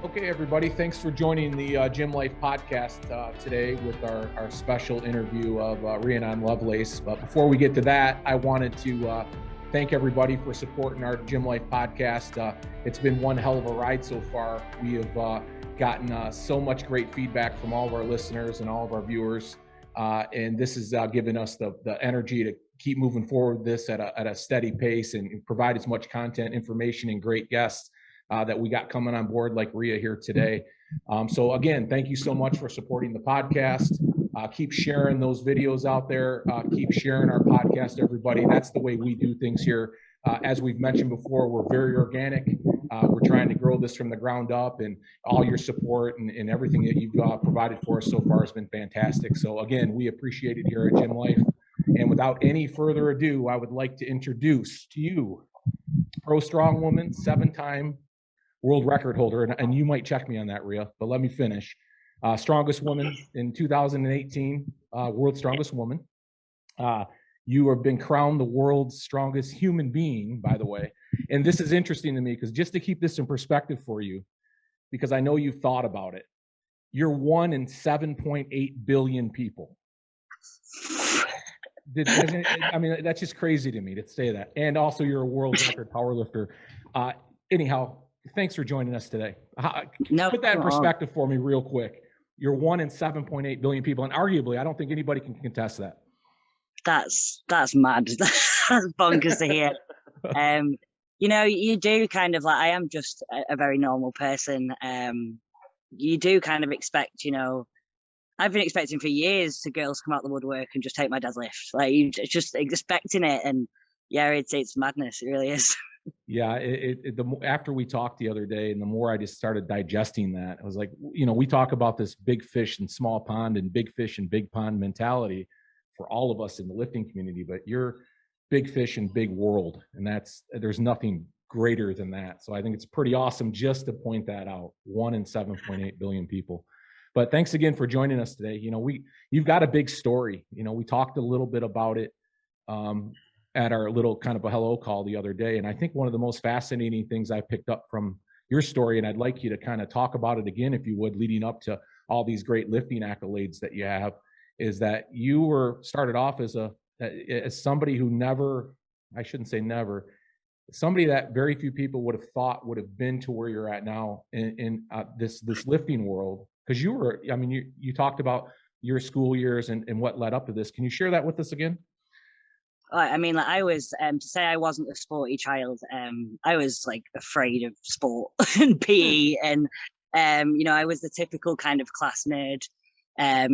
Okay, everybody, thanks for joining the Gym Life podcast today with our special interview of Rhianon Lovelace. But before we get to that, I wanted to thank everybody for supporting our Gym Life podcast. It's been one hell of a ride so far. We have gotten so much great feedback from all of our listeners and all of our viewers. And this has given us the energy to keep moving forward this at a steady pace and provide as much content, information, and great guests that we got coming on board like Rhea here today. So again, thank you so much for supporting the podcast. Keep sharing those videos out there. Keep sharing our podcast, everybody. That's the way we do things here. As we've mentioned before, we're very organic. We're trying to grow this from the ground up, and all your support and everything that you've provided for us so far has been fantastic. So again, we appreciate it here at Gym Life. And without any further ado, I would like to introduce to you pro strong woman, 7-time world record holder, and you might check me on that, Rhea, but let me finish. Strongest woman in 2018, world's strongest woman. You have been crowned the world's strongest human being, by the way. And this is interesting to me because just to keep this in perspective for you, because I know you've thought about it, you're one in 7.8 billion people. I mean, that's just crazy to me to say that. And also you're a world record powerlifter. Anyhow, thanks for joining us today. Put that in perspective for me real quick. You're one in 7.8 billion people, and arguably, I don't think anybody can contest that. That's mad. That's bonkers to hear. You know, you do kind of like, I am just a very normal person. You do kind of expect, you know, I've been expecting for years to girls come out the woodwork and just take my deadlift. Like, you just expecting it, and yeah, it's madness. It really is. Yeah, after we talked the other day, and the more I just started digesting that, I was like, you know, we talk about this big fish and small pond and big fish and big pond mentality for all of us in the lifting community, but you're big fish and big world, and there's nothing greater than that. So I think it's pretty awesome just to point that out. 1 in 7.8 billion people. But thanks again for joining us today. You know, you've got a big story. You know, we talked a little bit about it at our little kind of a hello call the other day. And I think one of the most fascinating things I picked up from your story, and I'd like you to kind of talk about it again, if you would, leading up to all these great lifting accolades that you have, is that you were started off as somebody who somebody that very few people would have thought would have been to where you're at now in this lifting world. Because you talked about your school years and what led up to this. Can you share that with us again? I mean, like, I was, to say I wasn't a sporty child, I was like afraid of sport and PE, and you know, I was the typical kind of class nerd,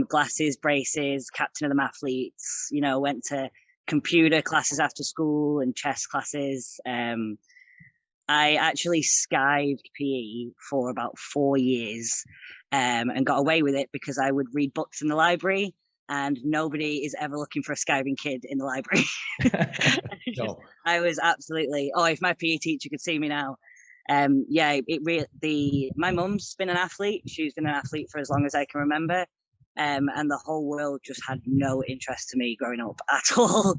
glasses, braces, captain of the mathletes, you know, went to computer classes after school and chess classes. I actually skived PE for about 4 years, and got away with it because I would read books in the library. And nobody is ever looking for a skiving kid in the library. No. I was absolutely, if my PE teacher could see me now. Yeah, my mum's been an athlete. She's been an athlete for as long as I can remember. And the whole world just had no interest to me growing up at all.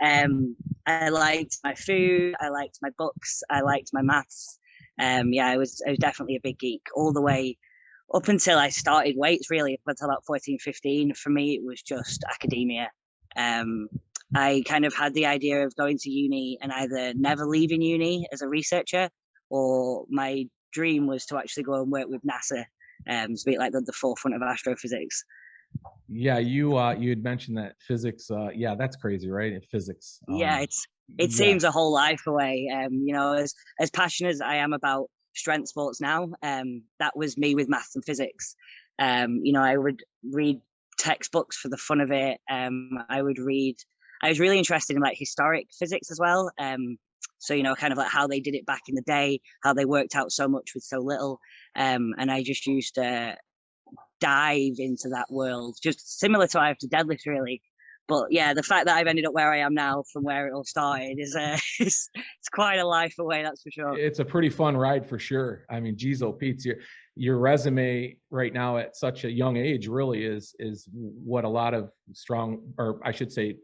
I liked my food. I liked my books. I liked my maths. Yeah, I was definitely a big geek all the way up until I started weights, really, up until about 14, 15. For me, it was just academia. I kind of had the idea of going to uni and either never leaving uni as a researcher, or my dream was to actually go and work with NASA, to be like the forefront of astrophysics. Yeah, you had mentioned that physics. Yeah, that's crazy, right? Physics. Yeah, it seems a whole life away. You know, as passionate as I am about strength sports now, that was me with maths and physics. You know, I would read textbooks for the fun of it. I was really interested in like historic physics as well. So, you know, kind of like how they did it back in the day, how they worked out so much with so little. And I just used to dive into that world, just similar to I have to deadlift, really. But yeah, the fact that I've ended up where I am now from where it all started is it's quite a life away, that's for sure. It's a pretty fun ride for sure. I mean, geez, Pete, your resume right now at such a young age really is what a lot of strong, or I should say,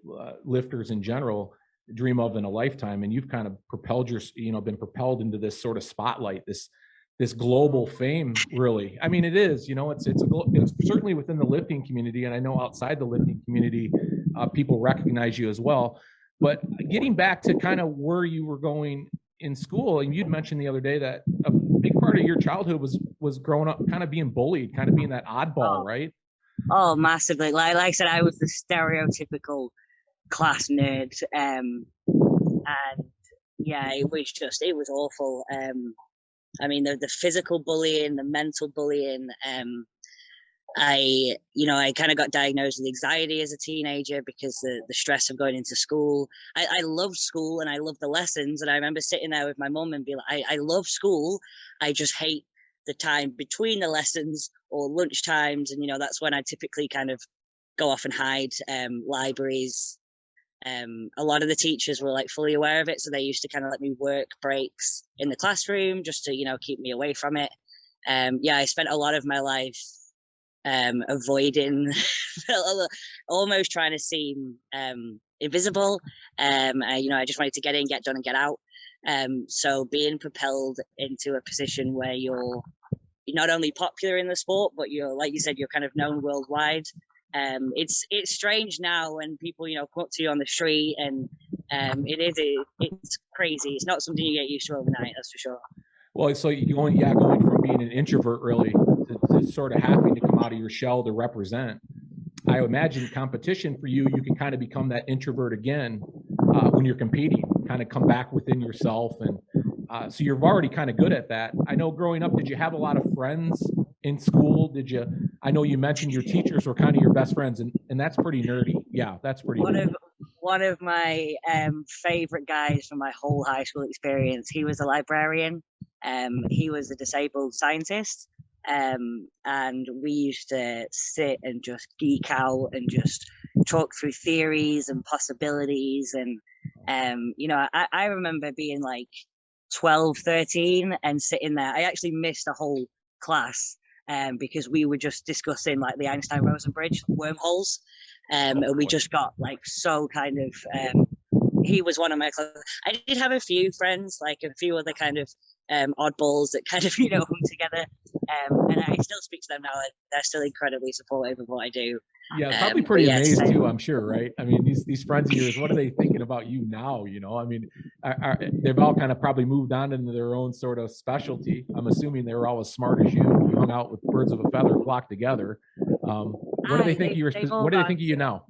lifters in general dream of in a lifetime. And you've kind of been propelled into this sort of spotlight, this this global fame, really. I mean, it is, it's certainly within the lifting community, and I know outside the lifting community, people recognize you as well. But getting back to kind of where you were going in school, and you'd mentioned the other day that a big part of your childhood was growing up kind of being bullied, kind of being that oddball, right? Oh, massively. Like I said, I was the stereotypical class nerd. And yeah, it was awful. I mean, the physical bullying, the mental bullying. I kind of got diagnosed with anxiety as a teenager because the stress of going into school. I loved school and I loved the lessons. And I remember sitting there with my mum and be like, I love school. I just hate the time between the lessons or lunch times. And, that's when I typically kind of go off and hide. Libraries. A lot of the teachers were like fully aware of it. So they used to kind of let me work breaks in the classroom just to, keep me away from it. I spent a lot of my life avoiding, almost trying to seem invisible. I just wanted to get in, get done, and get out. So being propelled into a position where you're not only popular in the sport, but you're, like you said, you're kind of known worldwide. It's strange now when people, come up to you on the street, and it's crazy. It's not something you get used to overnight, that's for sure. Well, so going from being an introvert really to sort of having to come out of your shell to represent. I imagine competition for you can kind of become that introvert again when you're competing, kind of come back within yourself. And so you're already kind of good at that. I know growing up, did you have a lot of friends in school? I know you mentioned your teachers were kind of your best friends, and that's pretty nerdy. Yeah, that's pretty nerdy. One of my favorite guys from my whole high school experience, he was a librarian. He was a disabled scientist. And we used to sit and just geek out and just talk through theories and possibilities. And, I remember being like 12, 13 and sitting there. I actually missed a whole class because we were just discussing like the Einstein-Rosen bridge, wormholes. And we just got like so kind of, he was one of my close. I did have a few friends, like a few other kind of oddballs that kind of, hung together. And I still speak to them now. They're still incredibly supportive of what I do. Yeah, probably pretty amazed too, I'm sure, right? I mean, these friends of yours, what are they thinking about you now? I mean, they've all kind of probably moved on into their own sort of specialty. I'm assuming they were all as smart as you. You hung out with birds of a feather flock together. What do they think of you? What do they think of you now?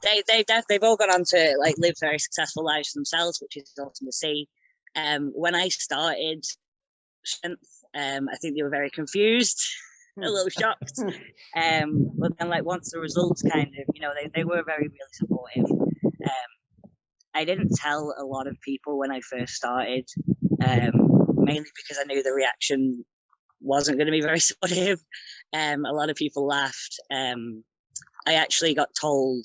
They've all gone on to like live very successful lives themselves, which is awesome to see. When I started I think they were very confused, a little shocked. But then, like, once the results kind of, they were very, really supportive. I didn't tell a lot of people when I first started, mainly because I knew the reaction wasn't going to be very supportive. A lot of people laughed. I actually got told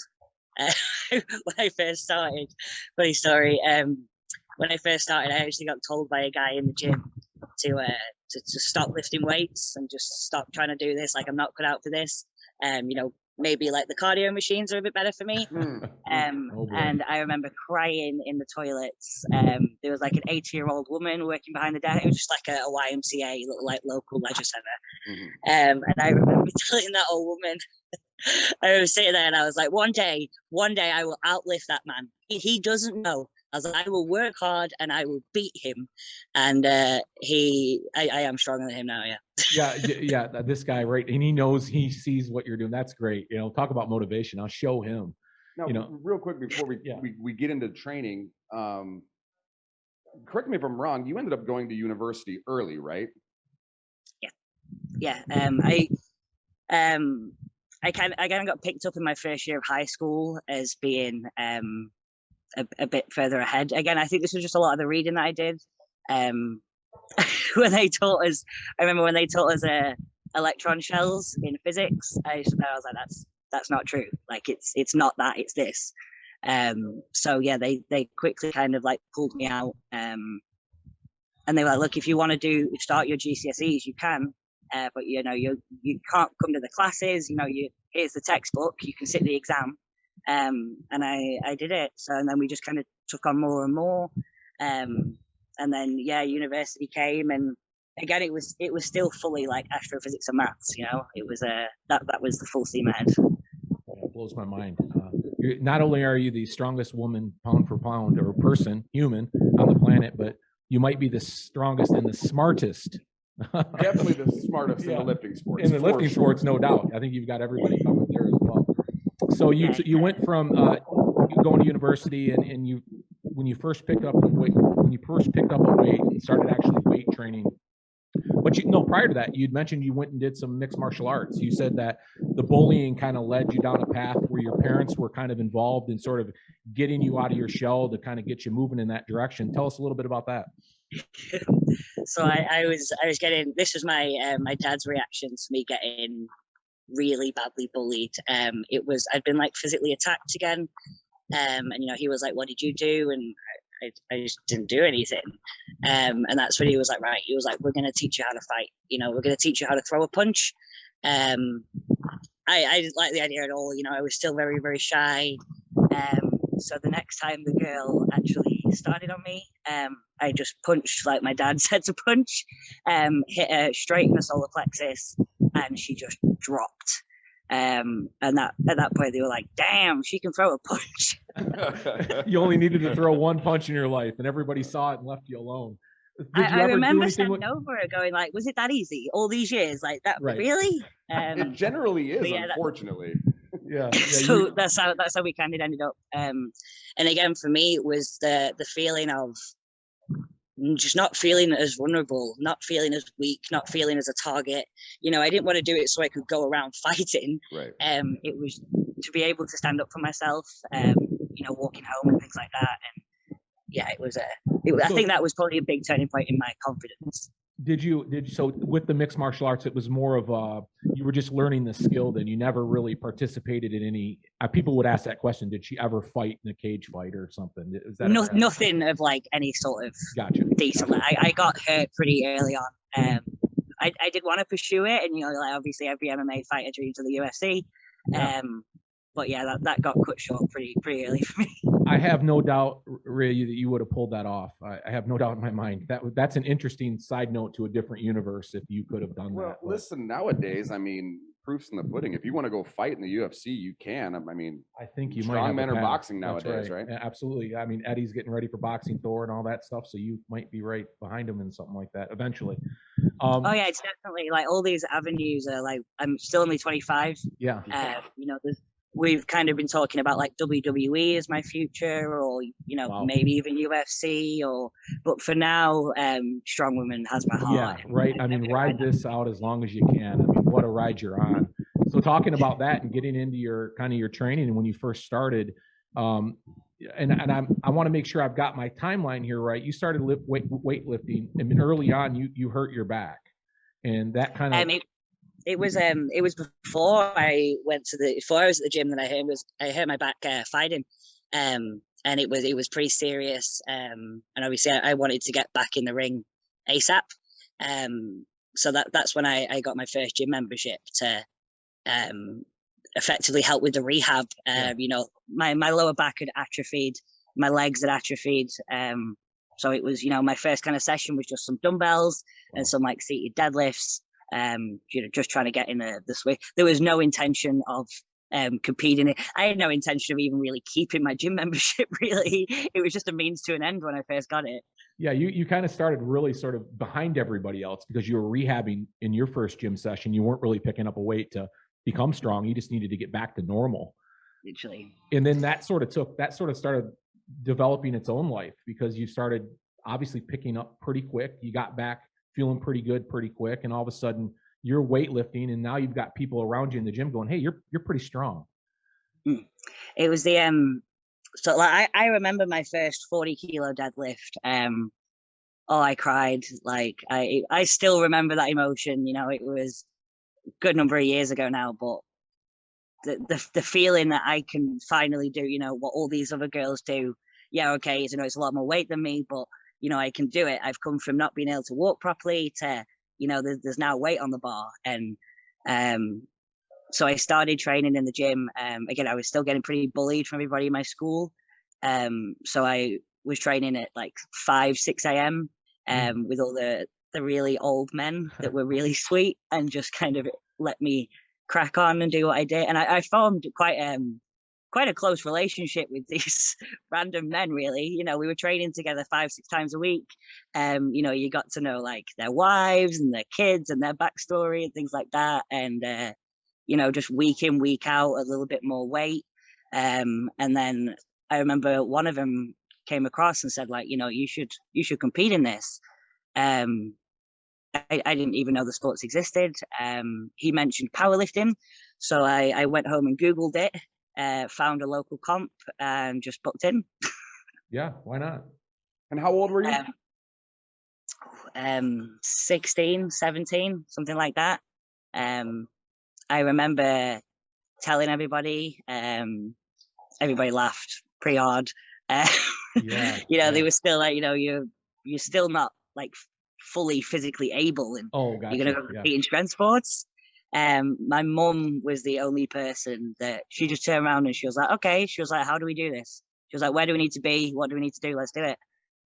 when I first started, funny story, when I first started, I actually got told by a guy in the gym to stop lifting weights and just stop trying to do this. Like, I'm not cut out for this. Maybe like the cardio machines are a bit better for me. And I remember crying in the toilets. There was like an 80-year-old woman working behind the desk. It was just like a YMCA, like local leisure center. And I remember telling that old woman, I was sitting there and I was like, one day I will outlift that man. He doesn't know. I was like, I will work hard and I will beat him. And I am stronger than him now. Yeah. Yeah. This guy, right. And he sees what you're doing. That's great. Talk about motivation. I'll show him. Now, real quick before we get into training, correct me if I'm wrong. You ended up going to university early, right? Yeah. I kind of got picked up in my first year of high school as being a bit further ahead. Again, I think this was just a lot of the reading that I did. When they taught us, I remember when they taught us electron shells in physics. I was like, that's not true. Like it's not that, it's this. So yeah, they quickly kind of like pulled me out. And they were like, look, if you want to start your GCSEs, you can. But you can't come to the classes. Here's the textbook. You can sit the exam. And I did it. So, and then we just kind of took on more and more. And then, university came, and again, it was still fully like astrophysics and maths. You know, it was that was the full steam ahead. It blows my mind. Not only are you the strongest woman pound for pound or human on the planet, but you might be the strongest and the smartest. Definitely the smartest in the lifting sports. In the lifting sports, no doubt. I think you've got everybody covered there as well. So you went from going to university and you when you first picked up a weight and started actually weight training. But prior to that, you'd mentioned you went and did some mixed martial arts. You said that the bullying kind of led you down a path where your parents were kind of involved in sort of getting you out of your shell to kind of get you moving in that direction. Tell us a little bit about that. So I was getting, this was my dad's reaction to me getting really badly bullied. I'd been like physically attacked again. And he was like, "What did you do?" And I just didn't do anything. And that's when he was like, right, he was like, "We're going to teach you how to fight. We're going to teach you how to throw a punch." I didn't like the idea at all. I was still very, very shy. So the next time the girl actually started on me, I just punched like my dad said to punch, hit her straight in the solar plexus, and she just dropped. And at that point they were like, "Damn, she can throw a punch." You only needed to throw one punch in your life, and everybody saw it and left you alone. I remember standing over her going like, "Was it that easy all these years? Like that, right. Really?" It generally is, unfortunately. Yeah. So that's how we kind of ended up. And again, for me, it was the feeling of just not feeling as vulnerable, not feeling as weak, not feeling as a target. I didn't want to do it so I could go around fighting. Right. It was to be able to stand up for myself, walking home and things like that. And yeah, I think that was probably a big turning point in my confidence. So with the mixed martial arts, it was more of you were just learning the skill, then you never really participated in any, people would ask that question, did she ever fight in a cage fight or something? Is that nothing of like any sort of gotcha. decent. Gotcha. I got hurt pretty early on. I did want to pursue it, and obviously every MMA fighter dreams of the UFC. Yeah. But yeah, that got cut short pretty early for me. I have no doubt, Ray, that you would have pulled that off. I have no doubt in my mind. That's an interesting side note to a different universe if you could have done that. Well, listen, nowadays, proof's in the pudding. If you want to go fight in the UFC, you can. I think you might have strongmen are boxing nowadays, right? Yeah, absolutely. Eddie's getting ready for boxing, Thor, and all that stuff. So you might be right behind him in something like that eventually. Oh yeah, it's definitely like all these avenues are like. I'm still only 25. Yeah. We've kind of been talking about like WWE as my future, or wow. Maybe even UFC, but for now, Strong Women has my heart. Yeah, right. Ride this out as long as you can. What a ride you're on. So talking about that and getting into your training and when you first started, I want to make sure I've got my timeline here right. You started weightlifting, and early on you hurt your back, and that kind of. It was before I was at the gym that I hurt my back fighting, and it was pretty serious. And obviously I wanted to get back in the ring ASAP. So that's when I got my first gym membership to effectively help with the rehab. My lower back had atrophied, my legs had atrophied. So it was my first kind of session was just some dumbbells and some like seated deadlifts. Just trying to get in the swing. There was no intention of competing. I had no intention of even really keeping my gym membership, really. It was just a means to an end when I first got it. Yeah, you kind of started really sort of behind everybody else because you were rehabbing in your first gym session. You weren't really picking up a weight to become strong. You just needed to get back to normal. Literally. And then that sort of started developing its own life because you started obviously picking up pretty quick. You got back feeling pretty good pretty quick, and all of a sudden you're weightlifting, and now you've got people around you in the gym going, "Hey, you're pretty strong." It was the so like I remember my first 40 kilo deadlift. I cried. Like I still remember that emotion. It was a good number of years ago now, but the feeling that I can finally do what all these other girls do. Yeah, okay, it's a lot more weight than me, but I can do it. I've come from not being able to walk properly to, there's now weight on the bar. And so I started training in the gym. Again, I was still getting pretty bullied from everybody in my school. So I was training at like 5, 6 a.m. With all the the really old men that were really sweet and just kind of let me crack on and do what I did. And I formed quite a close relationship with these random men, really. You know, we were training together 5-6 times a week. You know, you got to know like their wives and their kids and their backstory and things like that. And, you know, just week in, week out, a little bit more weight. And then I remember one of them came across and said, like, you know, you should compete in this. I didn't even know the sports existed. He mentioned powerlifting. So I went home and Googled it, found a local comp and just booked in. Yeah, why not? And how old were you? 16, 17, something like that. I remember telling everybody, everybody laughed pretty hard. Yeah, you know, they were still like, you know, you're still not like fully physically able and gotcha. you're going to go compete in strength sports. My mum was the only person that she just turned around and she was like, okay. She was like, how do we do this? She was like, where do we need to be? What do we need to do? Let's do it.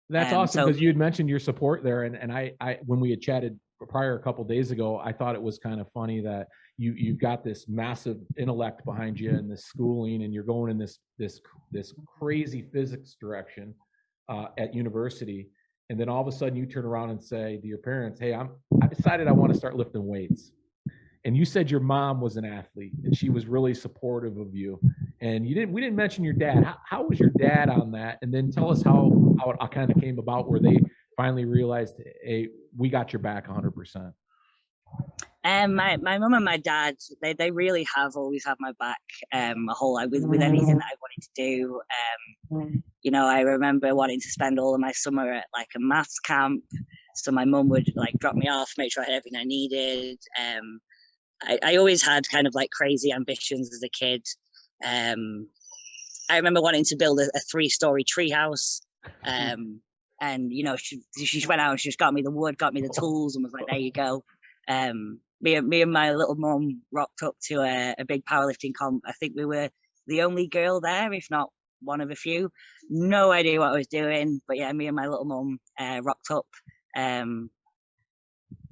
That's awesome, because you had mentioned your support there, and I when we had chatted prior a couple of days ago, I thought it was kind of funny that you've got this massive intellect behind you and this schooling, and you're going in this crazy physics direction at university, and then all of a sudden you turn around and say to your parents, "Hey, I decided I want to start lifting weights." And you said your mom was an athlete and she was really supportive of you. And we didn't mention your dad. How was your dad on that? And then tell us how it kind of came about where they finally realized, hey, we got your back 100%. My mum and my dad, they really have always had my back a whole lot with anything that I wanted to do. You know, I remember wanting to spend all of my summer at like a maths camp. So my mum would like drop me off, make sure I had everything I needed. I always had kind of like crazy ambitions as a kid. I remember wanting to build a 3-story treehouse. And, you know, she just went out and she just got me the wood, got me the tools and was like, there you go. Me and my little mum rocked up to a big powerlifting comp. I think we were the only girl there, if not one of a few. No idea what I was doing. But yeah, me and my little mum rocked up.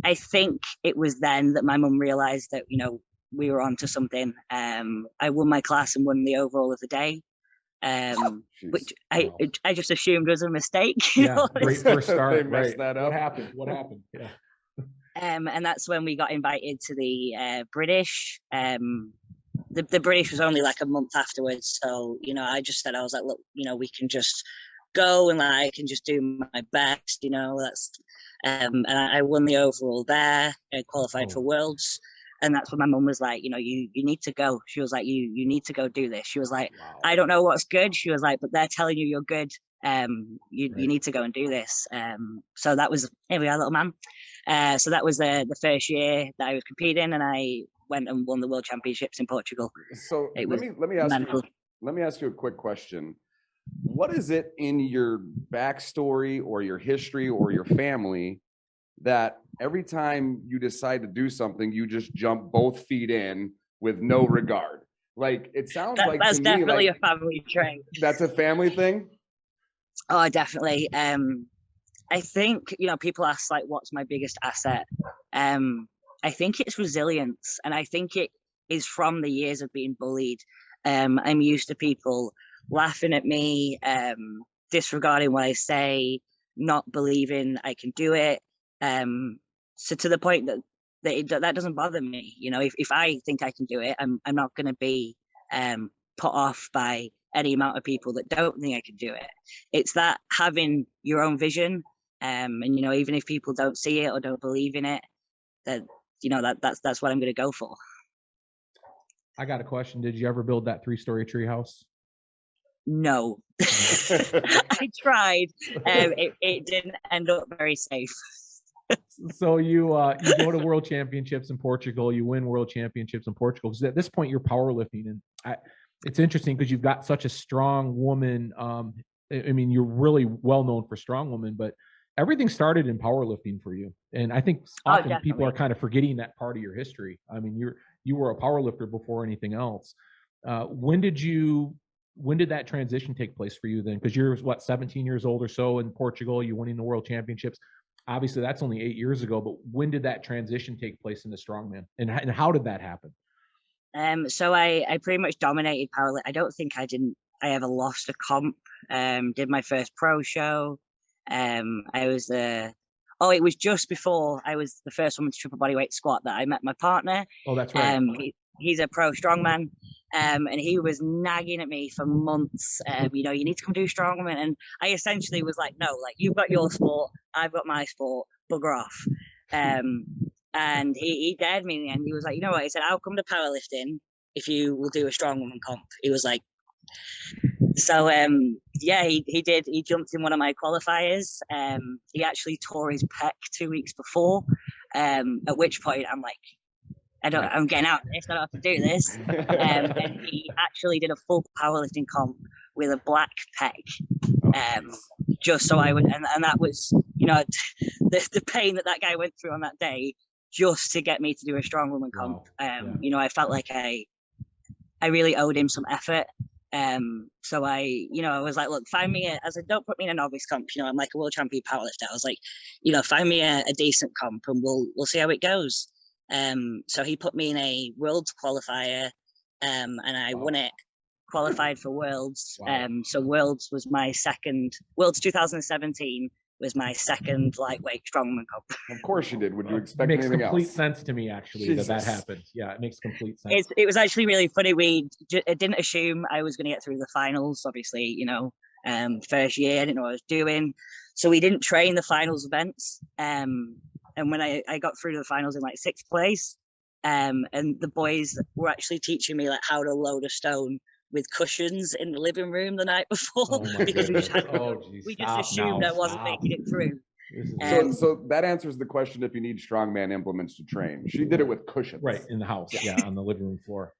I think it was then that my mum realized that, you know, we were onto something. I won my class and won the overall of the day, which I just assumed was a mistake. Yeah, great first start. They messed that up. What happened? Yeah. And that's when we got invited to the British. The British was only like a month afterwards. So, you know, I just said, I was like, look, you know, we can just go and I can just do my best, you know, that's, and I won the overall there and qualified for Worlds. And that's when my mum was like, you know, you need to go. She was like, you need to go do this. She was like, wow. I don't know what's good. She was like, but they're telling you you're good. You need to go and do this. So that was, here we are, little man. So that was the first year that I was competing, and I went and won the World Championships in Portugal. So let me ask you a quick question. What is it in your backstory or your history or your family that every time you decide to do something, you just jump both feet in with no regard? Like, it sounds like that's to definitely me, like, a family trait. That's a family thing? Oh, definitely. I think, you know, people ask like, what's my biggest asset? I think it's resilience. And I think it is from the years of being bullied. I'm used to people laughing at me, disregarding what I say, not believing I can do it. So to the point that doesn't bother me. You know, if I think I can do it, I'm not going to be put off by any amount of people that don't think I can do it. It's that having your own vision, and you know, even if people don't see it or don't believe in it, that you know that's what I'm going to go for. I got a question. Did you ever build that 3-story treehouse? No, I tried. It didn't end up very safe. So you go to World Championships in Portugal. You win World Championships in Portugal. Because at this point, you're powerlifting, and it's interesting because you've got such a strong woman. I mean, you're really well known for strong women, but everything started in powerlifting for you. And I think often people are kind of forgetting that part of your history. I mean, you were a powerlifter before anything else. When did that transition take place for you then? Because you're 17 years old or so in Portugal, you're winning the World Championships. obviously that's only 8 years ago, but when did that transition take place into strongman, and how did that happen? So I pretty much dominated powerlifting. I don't think I ever lost a comp. Did my first pro show. It was just before I was the first woman to triple bodyweight squat that I met my partner. Oh, that's right. He's a pro strongman. And he was nagging at me for months. You need to come do strongman. And I essentially was like, no, like, you've got your sport, I've got my sport, bugger off. And he dared me in the end. He was like, you know what? He said, I'll come to powerlifting if you will do a strongwoman comp. He was like, so he did. He jumped in one of my qualifiers. He actually tore his pec 2 weeks before. At which point I'm like, I'm getting out of this. I don't have to do this. And he actually did a full powerlifting comp with a black pec. Just so I would, and that was, the pain that guy went through on that day, just to get me to do a strong woman comp. Wow. I felt like I really owed him some effort. So I was like, look, find me don't put me in a novice comp. I'm like a world champion powerlifter. I was like, find me a decent comp and we'll see how it goes. So he put me in a worlds qualifier, and I won it. Qualified for worlds. Wow. So worlds 2017 was my second lightweight strongman comp. Of course you did. Would you expect anything else? It makes complete sense to me, actually. Jesus. that happened. Yeah, it makes complete sense. It was actually really funny. We didn't assume I was going to get through the finals. Obviously, first year, I didn't know what I was doing. So we didn't train the finals events. And when I got through to the finals in like 6th place, and the boys were actually teaching me like how to load a stone with cushions in the living room the night before, because we just assumed I wasn't making it through. So that answers the question if you need strongman implements to train. She did it with cushions. Right, in the house, on the living room floor.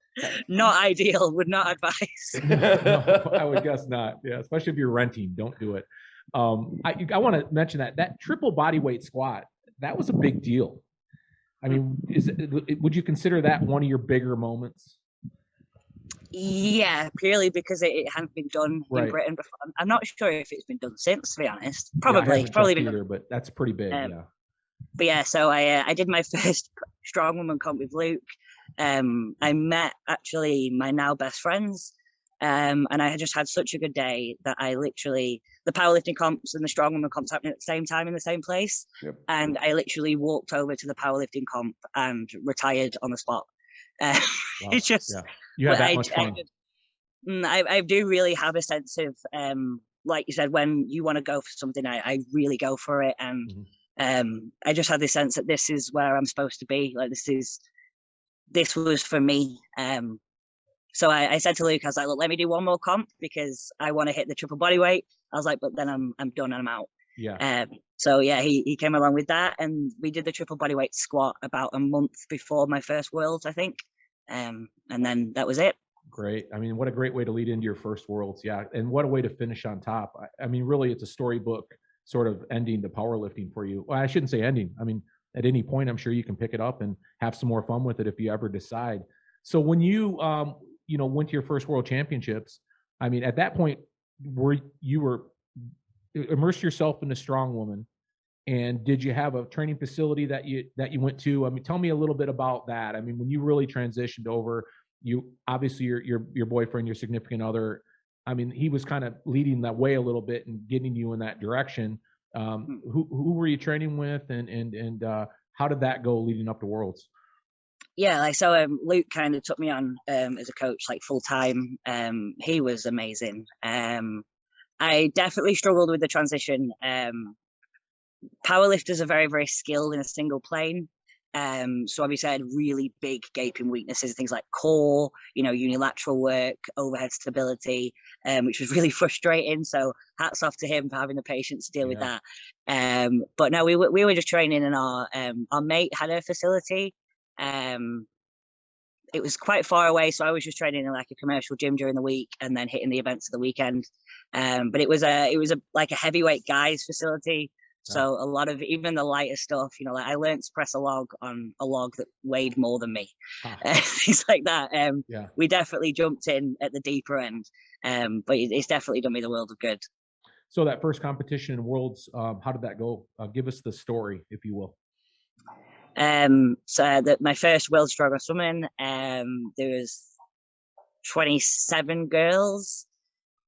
Not ideal, would not advise. No, I would guess not. Yeah, especially if you're renting, don't do it. I want to mention that triple bodyweight squat, that was a big deal. I mean, would you consider that one of your bigger moments? Yeah, purely because it hadn't been done in Britain before. I'm not sure if it's been done since, to be honest. Probably been either, but that's pretty big. But yeah, so I did my first strong woman comp with Luke. I met actually my now best friends, and I just had such a good day that I literally, the powerlifting comps and the strong woman comps happening at the same time in the same place, and I literally walked over to the powerlifting comp and retired on the spot. Wow. It's just you had that much fun. I do really have a sense of like you said, when you want to go for something, I really go for it, and I just had this sense that this is where I'm supposed to be. Like this was for me. So I said to Luke, I was like, look, let me do one more comp because I want to hit the triple bodyweight. I was like, but then I'm done and I'm out. So yeah, he came along with that, and we did the triple bodyweight squat about a month before my first Worlds, I think. And then that was it. Great. I mean, what a great way to lead into your first Worlds. Yeah. And what a way to finish on top. I mean, really, it's a storybook sort of ending to powerlifting for you. Well, I shouldn't say ending. I mean, at any point, I'm sure you can pick it up and have some more fun with it if you ever decide. So when you, went to your first World Championships, I mean, at that point, you were immersed yourself in a strong woman, and did you have a training facility that you went to? I mean, tell me a little bit about that. I mean, when you really transitioned over, you obviously your boyfriend, your significant other, I mean, he was kind of leading that way a little bit and getting you in that direction. Who were you training with, and how did that go leading up to Worlds? Yeah, so Luke kind of took me on as a coach, like full time. He was amazing. I definitely struggled with the transition. Powerlifters are very, very skilled in a single plane. So obviously I had really big gaping weaknesses, things like core, unilateral work, overhead stability, which was really frustrating. So hats off to him for having the patience to deal with that. But no, we were just training in our mate had a facility. It was quite far away, so I was just training in like a commercial gym during the week and then hitting the events of the weekend. But it was like a heavyweight guys facility. So a lot of even the lighter stuff, like I learned to press a log on a log that weighed more than me, things like that. We definitely jumped in at the deeper end, but it's definitely done me the world of good. So that first competition in Worlds, how did that go? Give us the story, if you will. So that my first World Strongman Swimming, there was 27 girls.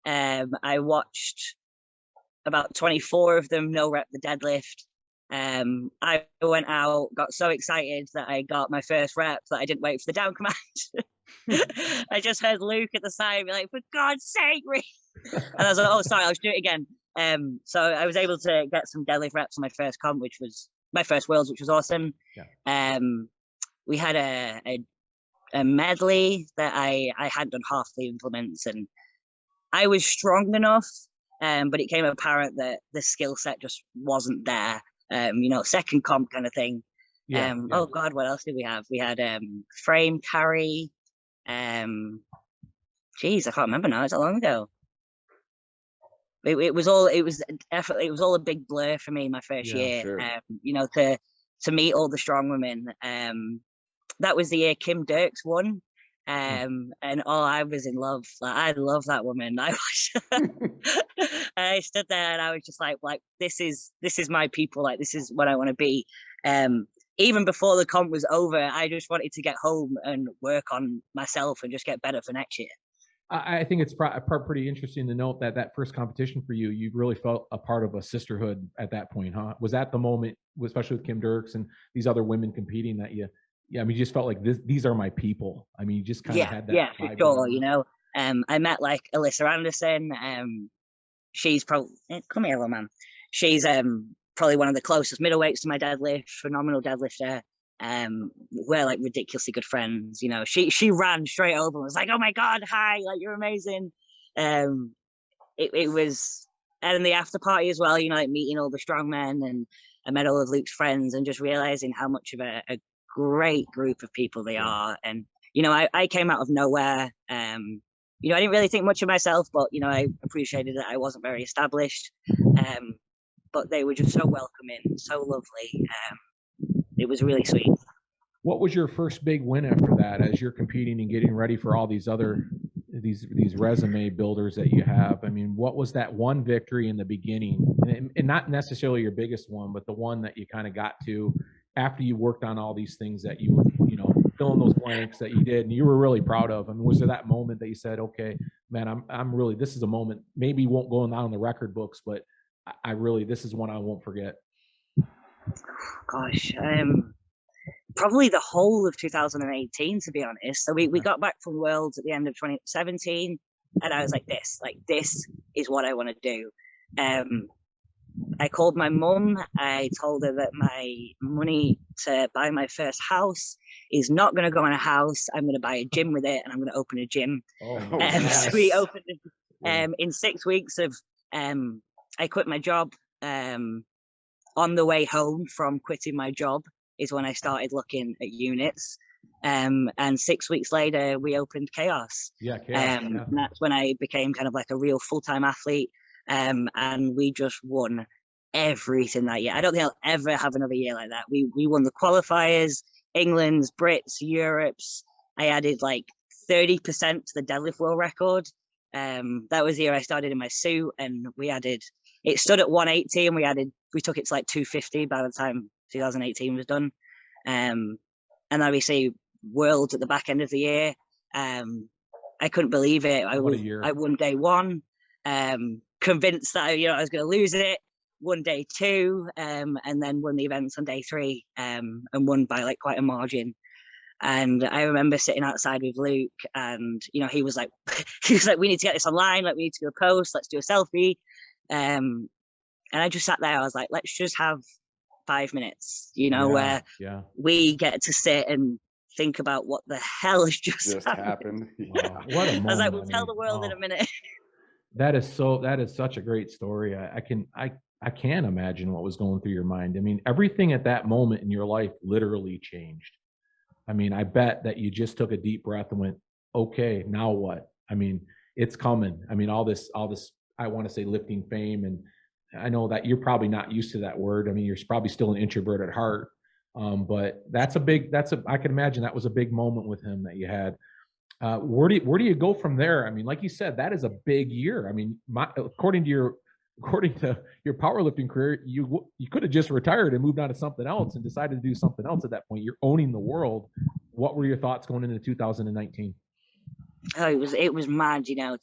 I watched about 24 of them no rep the deadlift. I went out, got so excited that I got my first rep that I didn't wait for the down command. I just heard Luke at the side be like, "For God's sake, Rhi!" And I was like, "Oh, sorry, I'll just do it again." So I was able to get some deadlift reps on my first comp, which was my first Worlds, which was awesome. Yeah. We had a medley that I had done half the implements, and I was strong enough, but it became apparent that the skill set just wasn't there. Second comp kind of thing. Yeah. Oh God, what else did we have? We had frame carry. Geez, I can't remember now. It's a long ago. It was all a big blur for me my first year. Sure. To meet all the strong women. That was the year Kim Dirks won. And I was in love. Like, I love that woman. I stood there and I was just like this is my people. Like, this is what I want to be. Even before the comp was over, I just wanted to get home and work on myself and just get better for next year. I think it's pretty interesting to note that first competition for you, you really felt a part of a sisterhood at that point, huh? Was that the moment, especially with Kim Dirks and these other women competing, that you just felt like these are my people? I mean, you just kind of had that. Yeah, for sure. I met like Alyssa Anderson. She's probably, come here, little man. She's probably one of the closest middleweights to my deadlift, phenomenal deadlifter. We're like ridiculously good friends. She ran straight over and was like, "Oh my God, hi, like, you're amazing." It was, and in the after party as well, like meeting all the strongmen, and I met all of Luke's friends and just realizing how much of a great group of people they are. And I came out of nowhere. I didn't really think much of myself, but I appreciated that I wasn't very established. But they were just so welcoming, so lovely. It was really sweet. What was your first big win after that, as you're competing and getting ready for all these other these resume builders that you have? I mean, what was that one victory in the beginning, and not necessarily your biggest one, but the one that you kind of got to after you worked on all these things that you were, filling those blanks that you did and you were really proud of? I mean, was there that moment that you said, "Okay, man, I'm really, this is a moment, maybe won't go down in the record books, but I really, this is one I won't forget"? Gosh, probably the whole of 2018, to be honest. So we got back from Worlds at the end of 2017, and I was like, this is what I want to do. I called my mum. I told her that my money to buy my first house is not going to go in a house. I'm going to buy a gym with it, and I'm going to open a gym. So we opened in 6 weeks of, I quit my job. On the way home from quitting my job is when I started looking at units. And 6 weeks later, we opened Chaos. Yeah, Chaos. And that's when I became kind of like a real full-time athlete. And we just won everything that year. I don't think I'll ever have another year like that. We won the qualifiers, England's, Brits, Europe's. I added like 30% to the deadlift world record. That was the year I started in my suit, and it stood at 180, and we took it to like 250 by the time 2018 was done. And obviously Worlds at the back end of the year. I couldn't believe it. I won day one, convinced that I was going to lose it. Won day two, and then won the events on day three, and won by like quite a margin. And I remember sitting outside with Luke, and he was like, "We need to get this online. Like, we need to do a post. Let's do a selfie." And I just sat there. I was like, "Let's just have 5 minutes, where we get to sit and think about what the hell has just happened." Wow. What a moment. I was like, "We'll tell the world in a minute." That is such a great story. I can't imagine what was going through your mind. I mean, everything at that moment in your life literally changed. I mean, I bet that you just took a deep breath and went, "Okay, now what?" I mean, it's coming. I mean, all this, I want to say lifting fame. And I know that you're probably not used to that word. I mean, you're probably still an introvert at heart. But I can imagine that was a big moment with him that you had. Where do you go from there? I mean, like you said, that is a big year. I mean, according to according to your powerlifting career, you could have just retired and moved on to something else and decided to do something else at that point. You're owning the world. What were your thoughts going into 2019? Oh, it was mad, you know,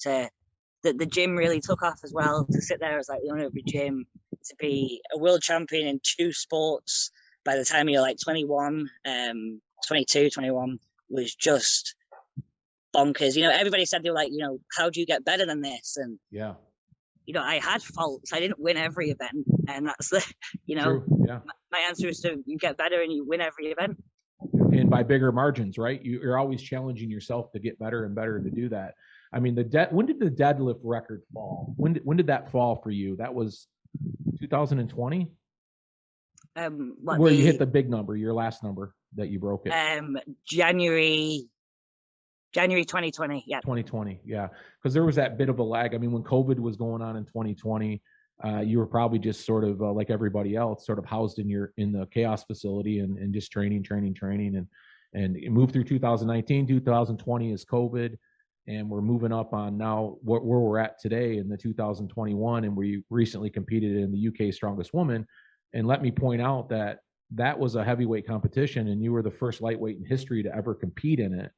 the gym really took off as well. To sit there as like the owner of a gym, to be a world champion in 2 sports by the time you're like 21, 22, 21 was just bonkers. You know, everybody said, they were like, you know, how do you get better than this? And yeah, you know, I had faults. I didn't win every event, and that's the, you know, yeah. my answer is to you get better and you win every event. And by bigger margins, right? You're always challenging yourself to get better and better to do that. I mean, when did the deadlift record fall? When did that fall for you? That was 2020. Where you hit the big number, your last number that you broke it. January 2020. Yeah. 2020. Yeah. Because there was that bit of a lag. I mean, when COVID was going on in 2020, you were probably just sort of like everybody else, sort of housed in the chaos facility and just training. And it moved through 2019, 2020 is COVID. And we're moving up on now where we're at today in the 2021. And we recently competed in the UK Strongest Woman. And let me point out that was a heavyweight competition and you were the first lightweight in history to ever compete in it.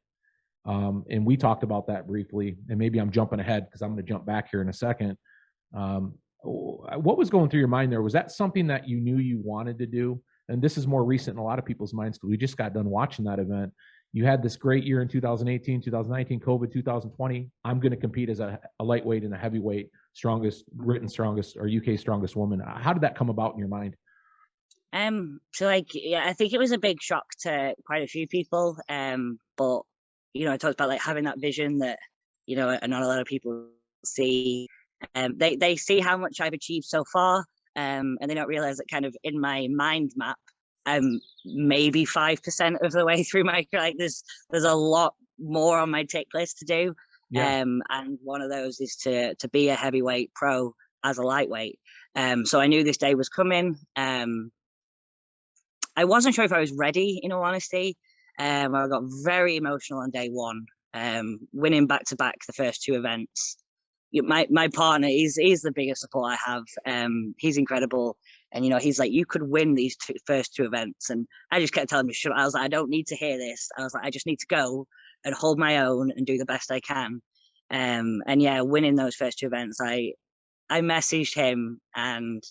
And we talked about that briefly, and maybe I'm jumping ahead because I'm going to jump back here in a second. What was going through your mind there? Was that something that you knew you wanted to do? And this is more recent in a lot of people's minds because we just got done watching that event. You had this great year in 2018, 2019, COVID, 2020. I'm going to compete as a lightweight and a heavyweight strongest or UK Strongest Woman. How did that come about in your mind? So like, yeah, I think it was a big shock to quite a few people. But you know, I talked about like having that vision that, you know, not a lot of people see. They see how much I've achieved so far, and they don't realize that kind of in my mind map, I'm maybe 5% of the way through my, like there's a lot more on my tick list to do. Yeah. And one of those is to be a heavyweight pro as a lightweight. So I knew this day was coming. I wasn't sure if I was ready, in all honesty. I got very emotional on day one, winning back to back the first 2 events. My partner, he's the biggest support I have. He's incredible. And, you know, he's like, you could win these first 2 events. And I just kept telling him, shut up. I was like, I don't need to hear this. I was like, I just need to go and hold my own and do the best I can. And yeah, winning those first 2 events, I messaged him and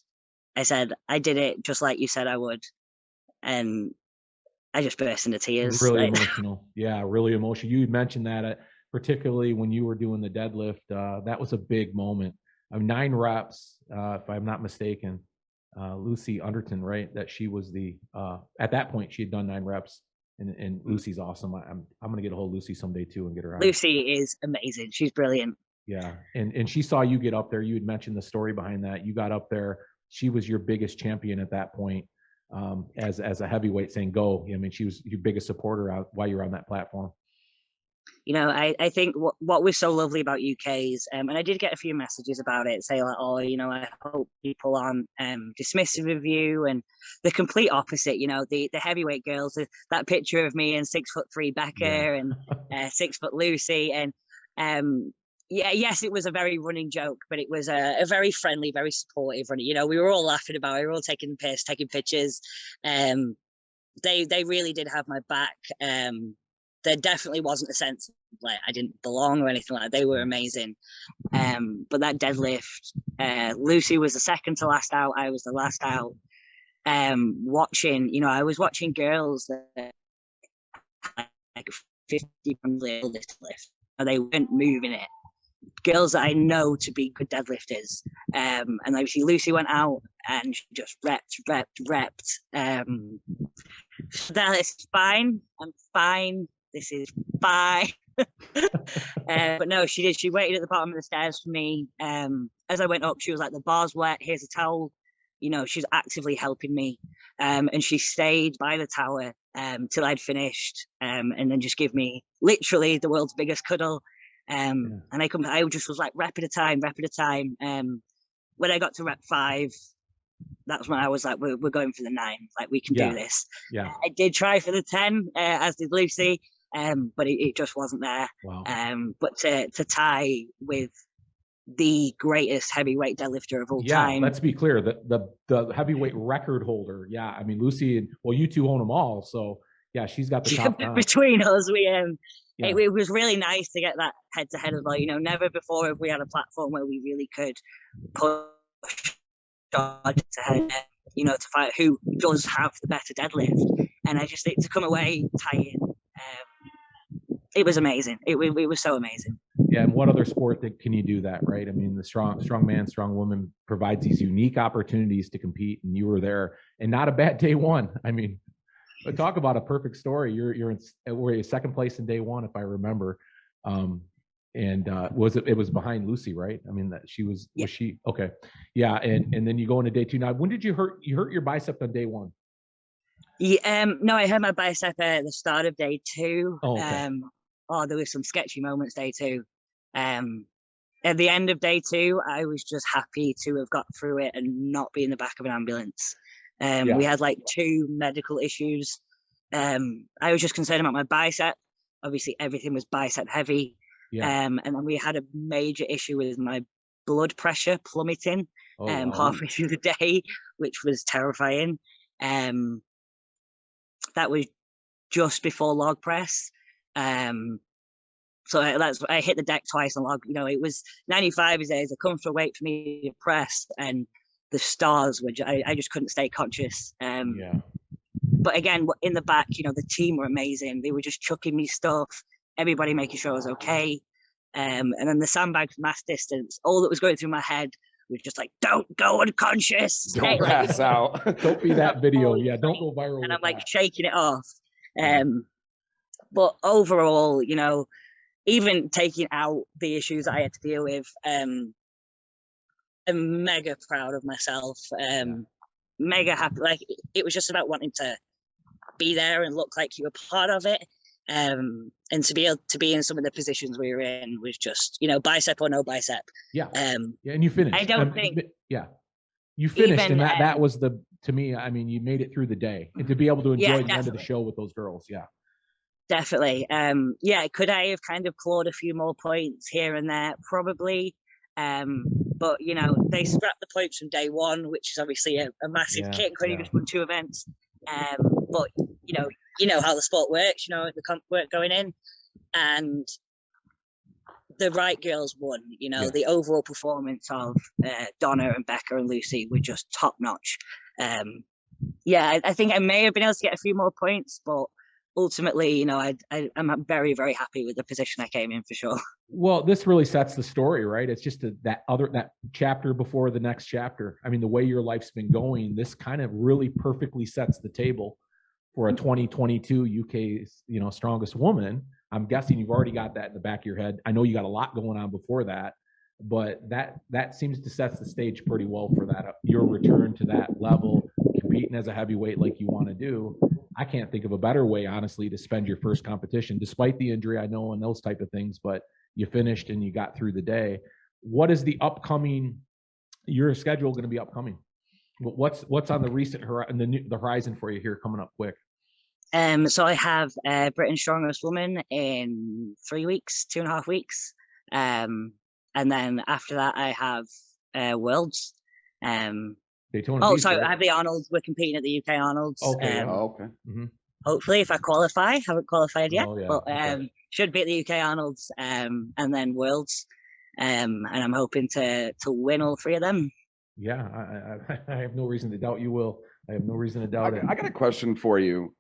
I said, I did it just like you said I would. And I just burst into tears. Really emotional. Yeah, really emotional. You mentioned that, particularly when you were doing the deadlift. That was a big moment. 9 reps, if I'm not mistaken. Lucy Underton, right? That she was at that point she had done 9 reps, and Lucy's awesome. I'm gonna get a hold of Lucy someday too and get her out. Lucy is amazing. She's brilliant. Yeah, and she saw you get up there. You had mentioned the story behind that. You got up there. She was your biggest champion at that point. As a heavyweight, saying go. I mean, she was your biggest supporter while you were on that platform. You know, I think what was so lovely about UK's, and I did get a few messages about it, say like, oh, you know, I hope people aren't dismissive of you, and the complete opposite. You know, the heavyweight girls, that picture of me and 6'3" Becca and 6 foot Lucy, and yes, it was a very running joke, but it was a very friendly, very supportive running. You know, we were all laughing about it. We were all taking piss, taking pictures. They really did have my back. There definitely wasn't a sense of like I didn't belong or anything like that. They were amazing. But that deadlift, Lucy was the second to last out. I was the last out. Watching, you know, I was watching girls that had like 50 pounds lift. They weren't moving it. Girls that I know to be good deadlifters. And obviously Lucy went out and she just repped. That is fine. I'm fine. This is fine. But no, she did. She waited at the bottom of the stairs for me. As I went up, she was like, the bar's wet. Here's a towel. You know, she's actively helping me. And she stayed by the tower till I'd finished. And then just give me literally the world's biggest cuddle. And I just was like, rep at a time. When I got to rep 5, that's when I was like, we're going for the 9. Like, we can do this. Yeah. I did try for the 10, as did Lucy, but it just wasn't there. Wow. But to tie with the greatest heavyweight deadlifter of all time. Let's be clear, the heavyweight record holder. Yeah, I mean, Lucy, and well, you two own them all, so yeah, she's got the top down. Between us, it was really nice to get that head-to-head as well. You know, never before have we had a platform where we really could push head-to-head, you know, to fight who does have the better deadlift. And I just think to come away tying, it was amazing. It was so amazing. Yeah, and what other sport can you do that, right? I mean, the strong man, strong woman provides these unique opportunities to compete, and you were there, and not a bad day one. I mean, talk about a perfect story. You're in second place in day one, if I remember, and it was behind Lucy, right? I mean, that she was she okay, yeah, and then you go into day two. Now, when did you hurt your bicep on day one? Yeah, no, I hurt my bicep at the start of day two. Oh, okay. There were some sketchy moments day two. At the end of day two, I was just happy to have got through it and not be in the back of an ambulance. We had like 2 medical issues. I was just concerned about my bicep. Obviously, everything was bicep heavy. Yeah. And then we had a major issue with my blood pressure plummeting halfway through the day, which was terrifying. That was just before log press. So I hit the deck twice on log. You know, it was 95 is a comfortable weight for me to press, and the stars were. I just couldn't stay conscious. But again, in the back, you know, the team were amazing. They were just chucking me stuff. Everybody making sure I was okay. And then the sandbag mass distance. All that was going through my head was just like, don't go unconscious. Don't pass out. Don't be that video. Yeah, don't go viral. And I'm like shaking it off. But overall, you know, even taking out the issues I had to deal with, I'm mega proud of myself. Mega happy. Like, it was just about wanting to be there and look like you were part of it. And to be able to be in some of the positions we were in was just, you know, bicep or no bicep. Yeah. And you finished. I don't think. Yeah. You finished, and that was to me, I mean, you made it through the day, and to be able to enjoy the end of the show with those girls. Yeah. Definitely. Could I have kind of clawed a few more points here and there? Probably. But, you know, they scrapped the points from day one, which is obviously a massive kick when you just won 2 events. But, you know how the sport works, you know, the comp work going in. And the right girls won. You know, the overall performance of Donna and Becca and Lucy were just top notch. I think I may have been able to get a few more points, but ultimately, you know, I'm very, very happy with the position I came in for sure. Well, this really sets the story, right? It's just that chapter before the next chapter. I mean, the way your life's been going, this kind of really perfectly sets the table for a 2022 UK's, you know, strongest woman. I'm guessing you've already got that in the back of your head. I know you got a lot going on before that, but that seems to set the stage pretty well for that. Your return to that level, competing as a heavyweight like you want to do. I can't think of a better way, honestly, to spend your first competition, despite the injury, I know, and those type of things, but you finished and you got through the day. What is your schedule going to be upcoming? What's on the recent the horizon for you here coming up quick? So I have Britain's Strongest Woman in 3 weeks, 2.5 weeks. And then after that, I have Worlds. Daytona Beach, sorry, right? I have the Arnolds. We're competing at the UK Arnolds. Okay. Mm-hmm. Hopefully, if I qualify, haven't qualified yet, but should be at the UK Arnolds, and then Worlds, and I'm hoping to win all 3 of them. Yeah, I have no reason to doubt you will. I have no reason to doubt it. I got a question for you.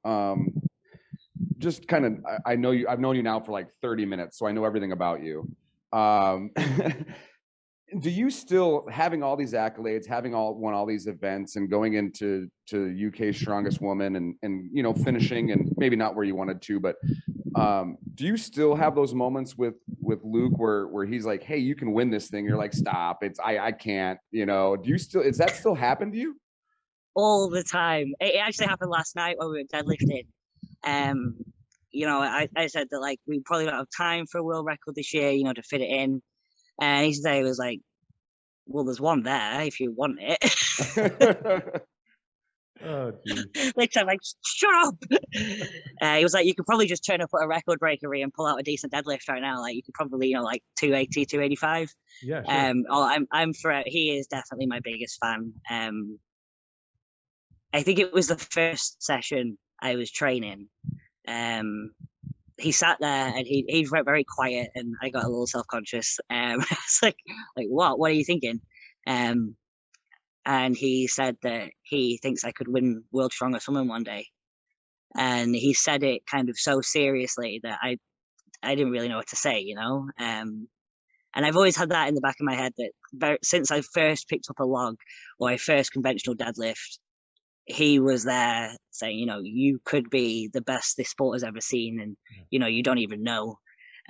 Just kind of, I know you. I've known you now for like 30 minutes, so I know everything about you. Do you still, having all these accolades, won all these events, and going into UK's Strongest Woman, and you know, finishing, and maybe not where you wanted to, but do you still have those moments with Luke where he's like, hey, you can win this thing? You're like, stop, I can't, you know? Is that still happen to you? All the time. It actually happened last night when we were deadlifting. You know, I said that, like, we probably don't have time for a world record this year, you know, to fit it in. And he was like, well, there's one there if you want it. Oh, geez. Which I'm like, shut up. He was like, you could probably just turn up at a record breakery and pull out a decent deadlift right now. Like you could probably, you know, like 280, 285. Yeah, sure. I'm for, he is definitely my biggest fan. I think it was the first session I was training. He sat there and he went very quiet, and I got a little self-conscious. It's like what are you thinking? And he said that he thinks I could win World Strongest Woman one day. And he said it kind of so seriously that I didn't really know what to say, you know? And I've always had that in the back of my head that since I first picked up a log or a first conventional deadlift, he was there saying, you know, you could be the best this sport has ever seen, and you know, you don't even know.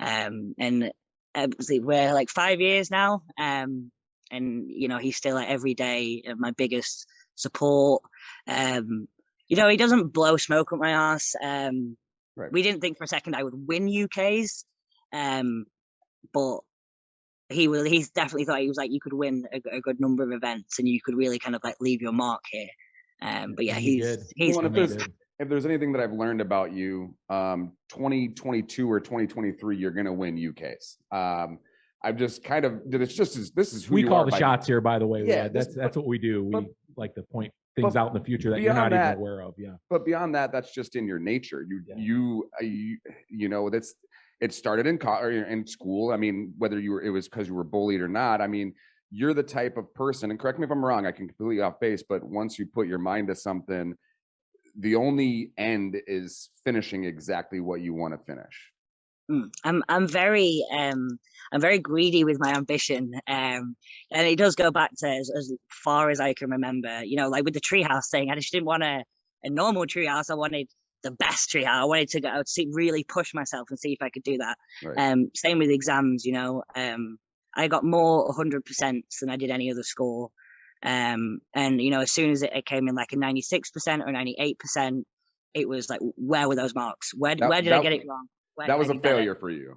And we're like 5 years now, and you know, he's still like every day my biggest support. You know, he doesn't blow smoke up my ass. Right. We didn't think for a second I would win UKs, but he's definitely thought, he was like, you could win a good number of events and you could really kind of like leave your mark here. But yeah, he's well, if there's anything that I've learned about you, 2022 or 2023, you're going to win UKs. I've just kind of, this is who we you call are the shots here, by the way. Yeah, that's what we do. We like to point things out in the future that you're not even aware of. Yeah. But beyond that, that's just in your nature. You know, it started in school. I mean, whether it was because you were bullied or not. I mean, you're the type of person, and correct me if I'm wrong, I can completely off base, but once you put your mind to something, the only end is finishing exactly what you want to finish. I'm very greedy with my ambition, and it does go back to as far as I can remember. You know, like with the treehouse thing, I just didn't want a normal treehouse. I wanted the best treehouse. I wanted to go really push myself and see if I could do that. Right. Same with exams. You know, I got more 100% than I did any other score. And you know, as soon as it came in like a 96% or 98%, it was like, where were those marks? Where did I get it wrong? That was a failure for you.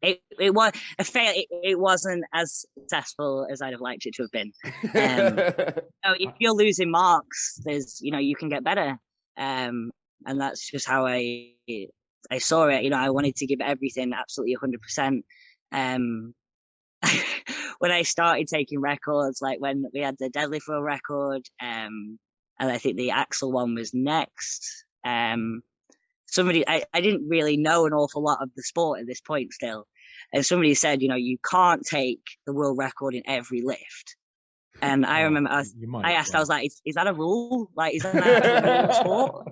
It was a fail. It wasn't as successful as I'd have liked it to have been. So if you're losing marks, you know, you can get better. And that's just how I saw it. You know, I wanted to give everything absolutely 100%. When I started taking records, like when we had the deadlift world record, and I think the axle one was next. I didn't really know an awful lot of the sport at this point still. And somebody said, you know, you can't take the world record in every lift. And I remember I asked, I was like, is that a rule? Like, is that a sport?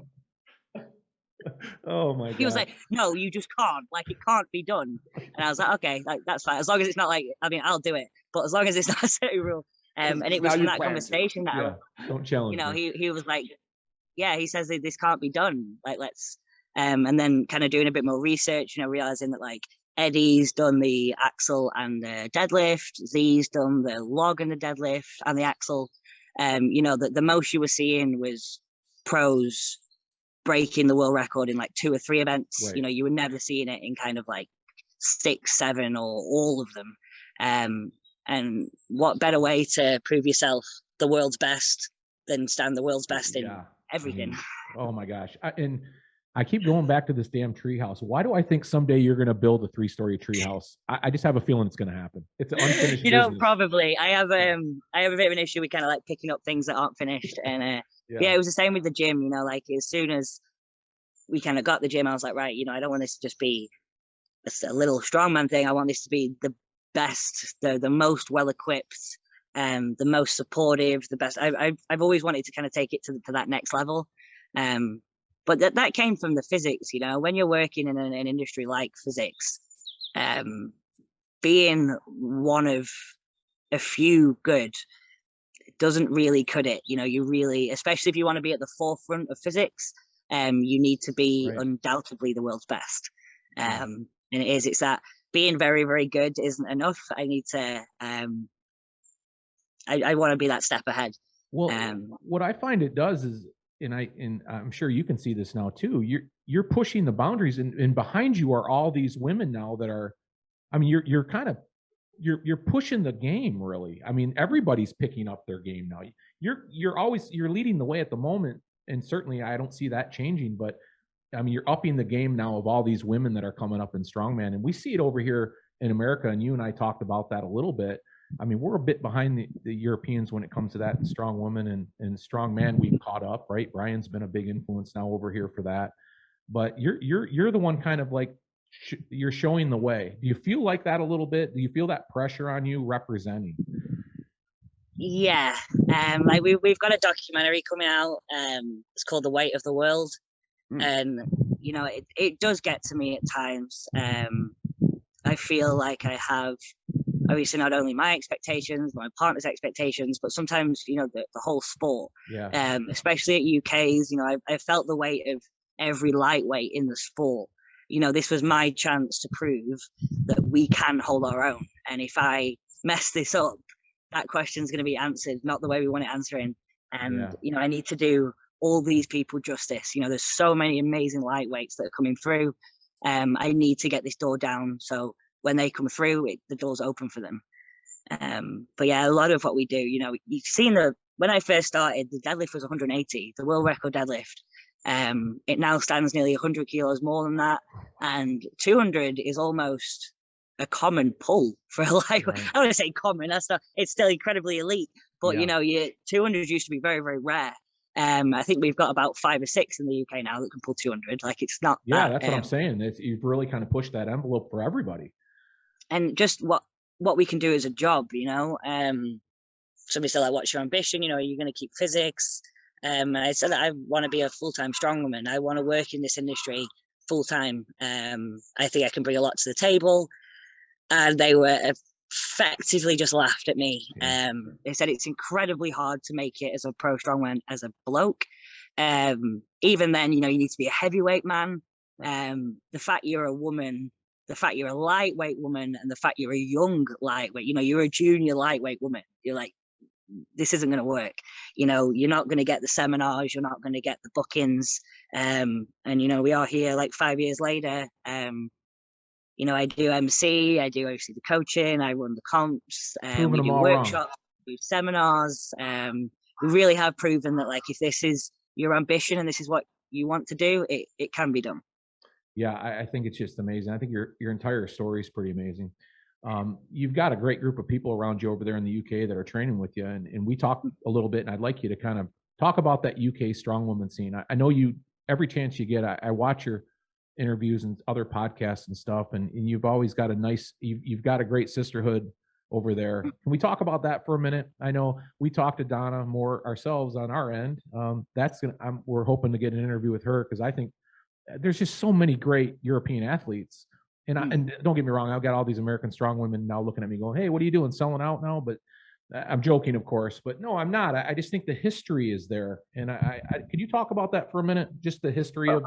Oh my God. He was like, no, you just can't. Like, it can't be done. And I was like, okay, like that's fine. As long as it's not like, I mean, I'll do it, but as long as it's not a certain rule. And it was from that conversation that don't challenge. You know, he was like, yeah, he says that this can't be done. Like, let's and then kind of doing a bit more research, you know, realizing that like Eddie's done the axle and the deadlift, Z's done the log and the deadlift and the axle. You know, the most you were seeing was pros breaking the world record in like 2 or 3 events. Right. You know, you were never seeing it in kind of like 6, 7 or all of them. And what better way to prove yourself the world's best than stand the world's best in everything. Oh my gosh. And I keep going back to this damn treehouse. Why do I think someday you're going to build a 3-story treehouse? I just have a feeling it's going to happen. It's an unfinished you know, business. Probably. I have a bit of an issue with kind of like picking up things that aren't finished. And it was the same with the gym, you know, like as soon as we kind of got the gym, I was like, right, you know, I don't want this to just be a little strongman thing. I want this to be the best, the most well-equipped, the most supportive, the best. I've always wanted to kind of take it to that next level. But that came from the physics, you know, when you're working in an industry like physics, being one of a few good doesn't really cut it. You know, you really, especially if you want to be at the forefront of physics, you need to be undoubtedly the world's best. And it's that being very, very good isn't enough. I need to, I want to be that step ahead. Well, what I find it does is, and I'm sure you can see this now too, you're pushing the boundaries, and behind you are all these women now that are, I mean, you're kind of you're pushing the game, really. I mean, everybody's picking up their game now. You're leading the way at the moment, and certainly I don't see that changing. But I mean, you're upping the game now of all these women that are coming up in strongman, and we see it over here in America. And you and I talked about that a little bit. I mean, we're a bit behind the Europeans when it comes to that. And strong woman and strong man, we've caught up, right? Brian's been a big influence now over here for that. But you're the one kind of like you're showing the way. Do you feel like that a little bit? Do you feel that pressure on you representing? Yeah, like we've got a documentary coming out. It's called The Weight of the World, and you know it does get to me at times. I feel like I have obviously not only my expectations, my partner's expectations, but sometimes you know the whole sport. Yeah. Especially at UK's, you know I felt the weight of every lightweight in the sport. You know, this was my chance to prove that we can hold our own. And if I mess this up, that question's going to be answered not the way we want it answering. And, you know, I need to do all these people justice. You know, there's so many amazing lightweights that are coming through. I need to get this door down. So when they come through, the door's open for them. But yeah, a lot of what we do, you know, you've seen when I first started, the deadlift was 180, the world record deadlift. It now stands nearly 100 kilos more than that, and 200 is almost a common pull for a lightweight. Right. I don't want to say common, it's still incredibly elite, but you know, 200 used to be very, very rare. I think we've got about 5 or 6 in the UK now that can pull 200. Like it's not. Yeah, that's what I'm saying. You've really kind of pushed that envelope for everybody. And just what we can do as a job, you know. Somebody said, like, what's your ambition? You know, are you going to keep physics? I said that I want to be a full-time strongwoman. I want to work in this industry full-time. I think I can bring a lot to the table. And they were effectively just laughed at me. They said it's incredibly hard to make it as a pro strongman as a bloke. Even then, you know, you need to be a heavyweight man. The fact you're a woman, the fact you're a lightweight woman, and the fact you're a young lightweight, you know, you're a junior lightweight woman. You're like, this isn't going to work. You know, you're not going to get the seminars. You're not going to get the bookings. And, you know, we are here like 5 years later. You know, I do MC, I do obviously the coaching, I run the comps, we do workshops, we do seminars. We really have proven that, like, if this is your ambition and this is what you want to do, it can be done. Yeah, I think it's just amazing. I think your entire story is pretty amazing. You've got a great group of people around you over there in the UK that are training with you. And we talked a little bit, and I'd like you to kind of talk about that UK strong woman scene. I know you, every chance you get, I watch your interviews and other podcasts and stuff. And you've always got you've got a great sisterhood over there. Can we talk about that for a minute? I know we talked to Donna more ourselves on our end. We're hoping to get an interview with her, because I think there's just so many great European athletes. And don't get me wrong, I've got all these American strong women now looking at me going, hey, what are you doing, selling out now? But I'm joking, of course, but no, I'm not. I just think the history is there. And could you talk about that for a minute? Just the history of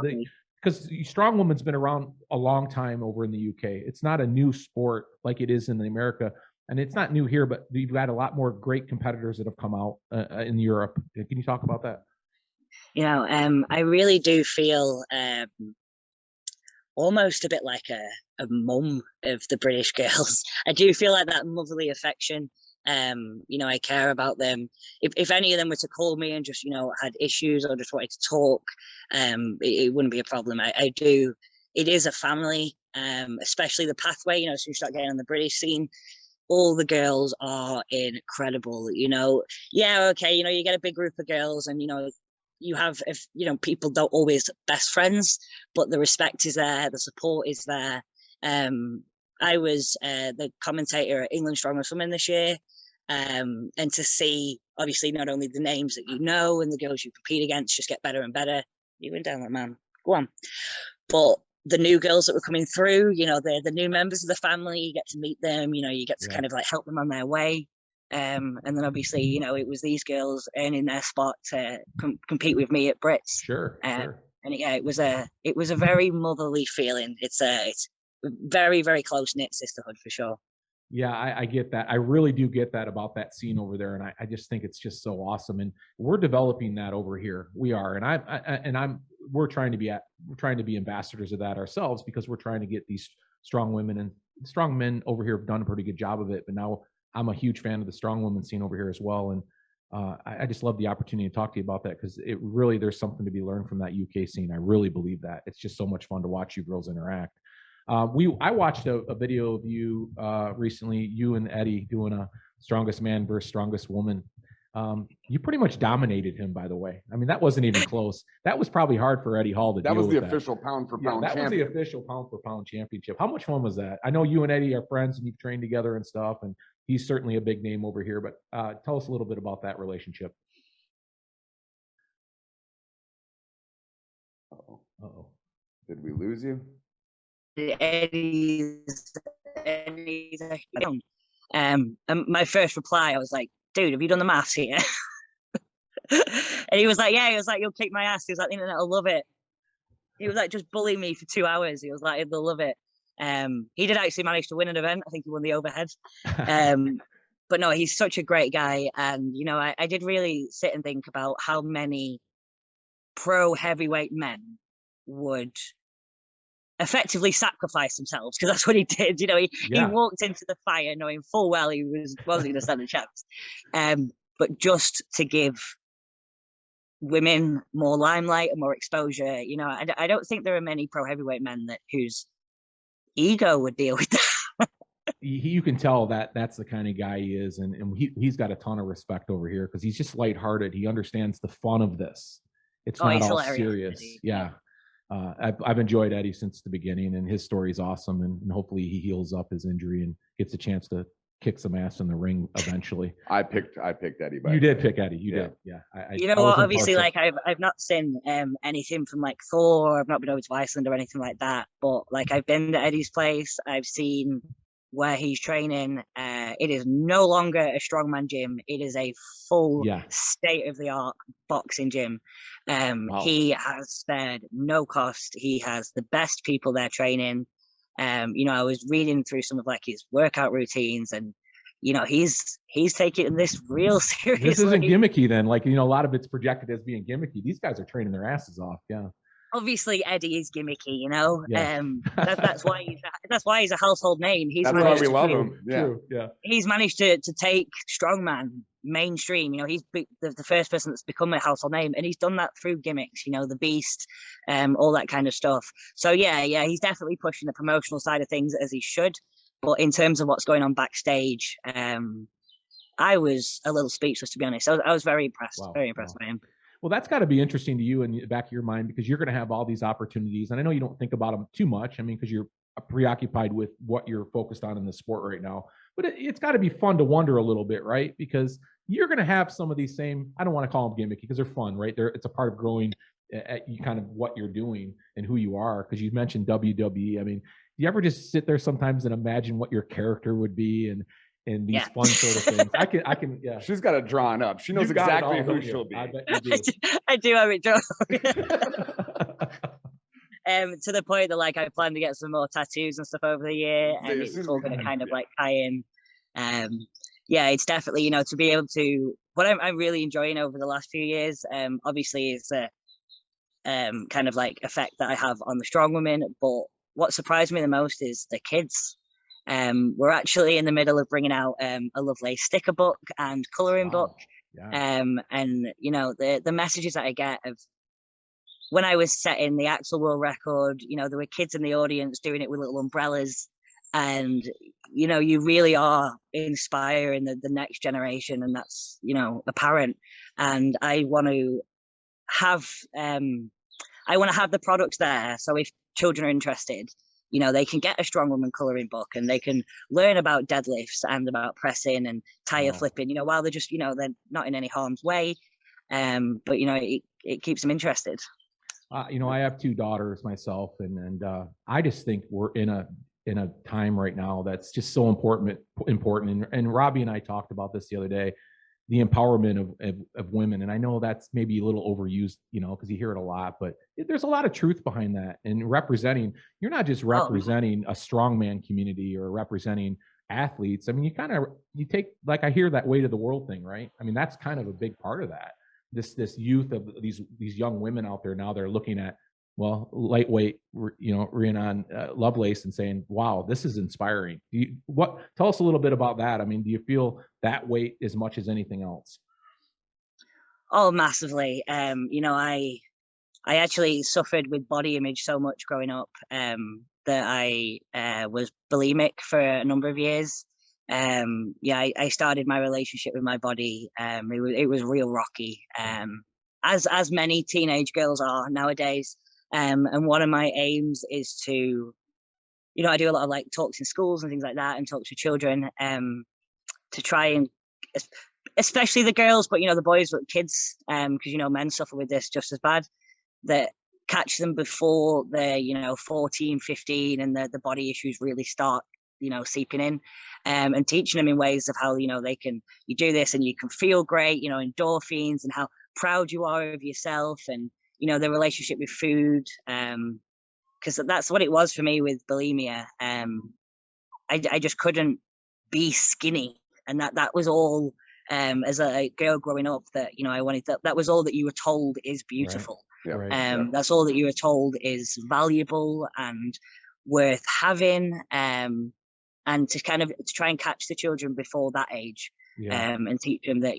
because strong woman's been around a long time over in the UK. It's not a new sport like it is in America. And it's not new here, but you've got a lot more great competitors that have come out in Europe. Can you talk about that? You know, I really do feel almost a bit like a mum of the British girls. I do feel like that motherly affection. You know, I care about them. If any of them were to call me and just, you know, had issues or just wanted to talk, it wouldn't be a problem. I do. It is a family, especially the pathway, you know, as soon as you start getting on the British scene, all the girls are incredible, you know. Yeah, okay, you know, you get a big group of girls and, you know, you have, you know, people don't always best friends, but the respect is there, the support is there. I was the commentator at England Strongest Women this year, and to see, obviously, not only the names that you know and the girls you compete against just get better and better. You went down that, man. Go on. But the new girls that were coming through, you know, they're the new members of the family. You get to meet them, you know, you get to kind of like help them on their way. And then obviously, you know, it was these girls earning their spot to compete with me at Brits. Sure. And yeah, it was a very motherly feeling. It's very, very close knit sisterhood for sure. Yeah, I get that. I really do get that about that scene over there, and I just think it's just so awesome. And we're developing that over here. We are, and we're trying to be ambassadors of that ourselves, because we're trying to get these strong women and strong men over here have done a pretty good job of it, but now I'm a huge fan of the strong woman scene over here as well. And I just love the opportunity to talk to you about that, because it really, there's something to be learned from that UK scene. I really believe that. It's just so much fun to watch you girls interact. I watched a video of you recently, you and Eddie doing a strongest man versus strongest woman. You pretty much dominated him, by the way. I mean, that wasn't even close. That was probably hard for Eddie Hall to deal with. That was the official pound for pound champion. That was the official pound for pound championship. How much fun was that? I know you and Eddie are friends and you've trained together and stuff, and he's certainly a big name over here, but tell us a little bit about that relationship. Uh-oh. Did we lose you? Eddie's and my first reply, I was like, dude, have you done the maths here? And he was like, yeah. He was like, you'll kick my ass. He was like, the internet will love it. He was like, just bully me for 2 hours. He was like, they'll love it. He did actually manage to win an event. I think he won the overhead. But no, he's such a great guy. And, you know, I did really sit and think about how many pro heavyweight men would effectively sacrifice themselves, because that's what he did. You know, he walked into the fire knowing full well he wasn't going to stand a chance. But just to give women more limelight and more exposure, you know, I don't think there are many pro heavyweight men whose ego would deal with that. You can tell that that's the kind of guy he is, and he's got a ton of respect over here, because he's just lighthearted. He understands the fun of this. It's not all serious. Yeah. I've enjoyed Eddie since the beginning, and his story is awesome. And hopefully he heals up his injury and gets a chance to kick some ass in the ring eventually. I picked Eddie. You did pick Eddie. You did. Yeah. You know what? Obviously, like I've not seen anything from like Thor. I've not been over to Iceland or anything like that. But like I've been to Eddie's place. I've seen where he's training. It is no longer a strongman gym. It is a full state-of-the-art boxing gym. Wow. He has spared no cost. He has the best people there training. You know, I was reading through some of like his workout routines, and you know, he's taking this real seriously. This isn't gimmicky then. Like, you know, a lot of it's projected as being gimmicky. These guys are training their asses off. Yeah. Obviously, Eddie is gimmicky, you know. Yeah. That's why he's a household name. That's why we love him. Yeah. Yeah. He's managed to take strongman mainstream. You know, he's the first person that's become a household name, and he's done that through gimmicks. You know, the Beast, all that kind of stuff. So yeah, he's definitely pushing the promotional side of things as he should. But in terms of what's going on backstage, I was a little speechless, to be honest. I was very impressed. Wow. Very impressed by him. Well, that's got to be interesting to you in the back of your mind, because you're going to have all these opportunities. And I know you don't think about them too much. I mean, because you're preoccupied with what you're focused on in the sport right now. But it's got to be fun to wonder a little bit, right? Because you're going to have some of these same, I don't want to call them gimmicky because they're fun, right? It's a part of growing at kind of what you're doing and who you are. Because you mentioned WWE. I mean, do you ever just sit there sometimes and imagine what your character would be and these fun sort of things? I can. Yeah. She's got it drawn up. She knows exactly who she'll be. I bet you do. I do have it drawn. To the point that like I plan to get some more tattoos and stuff over the year, and it's all going to kind of like tie in. Yeah, it's definitely, you know, to be able to, what I'm really enjoying over the last few years, obviously is the kind of like effect that I have on the strong women. But what surprised me the most is the kids. We're actually in the middle of bringing out a Lovelace sticker book and coloring book. Yeah. And you know, the messages that I get of when I was setting the Axel World Record, you know, there were kids in the audience doing it with little umbrellas, and you know, you really are inspiring the next generation, and that's, you know, apparent. And I want to have the products there, so if children are interested, you know, they can get a strong woman coloring book and they can learn about deadlifts and about pressing and tire flipping, you know, while they're just, you know, they're not in any harm's way. But, you know, it keps them interested. You know, I have 2 daughters myself, and I just think we're in a time right now that's just so important. And Robbie and I talked about this the other day, the empowerment of women. And I know that's maybe a little overused, you know, because you hear it a lot, but there's a lot of truth behind that. And representing, you're not just representing a strongman community or representing athletes. I mean, you take, like, I hear that weight of the world thing, right? I mean, that's kind of a big part of that. This youth of these young women out there now, they're looking at, lightweight, Rhianon Lovelace, and saying, wow, this is inspiring. Tell us a little bit about that. I mean, do you feel that weight as much as anything else? Oh, massively. I actually suffered with body image so much growing up that I was bulimic for a number of years. I started my relationship with my body. It was real rocky, as many teenage girls are nowadays. And one of my aims is to, I do a lot of like talks in schools and things like that, and talks with children to try and, especially the girls, but the boys, but kids, because men suffer with this just as bad. That catch them before they're 14, 15, and the body issues really start seeping in, and teaching them in ways of how they can, you do this and you can feel great, endorphins, and how proud you are of yourself, and the relationship with food, because that's what it was for me with bulimia. I just couldn't be skinny, and that was all, as a girl growing up, that I wanted that was all that you were told is beautiful. Right. Yeah, right. That's all that you were told is valuable and worth having, and to try and catch the children before that age, and teach them that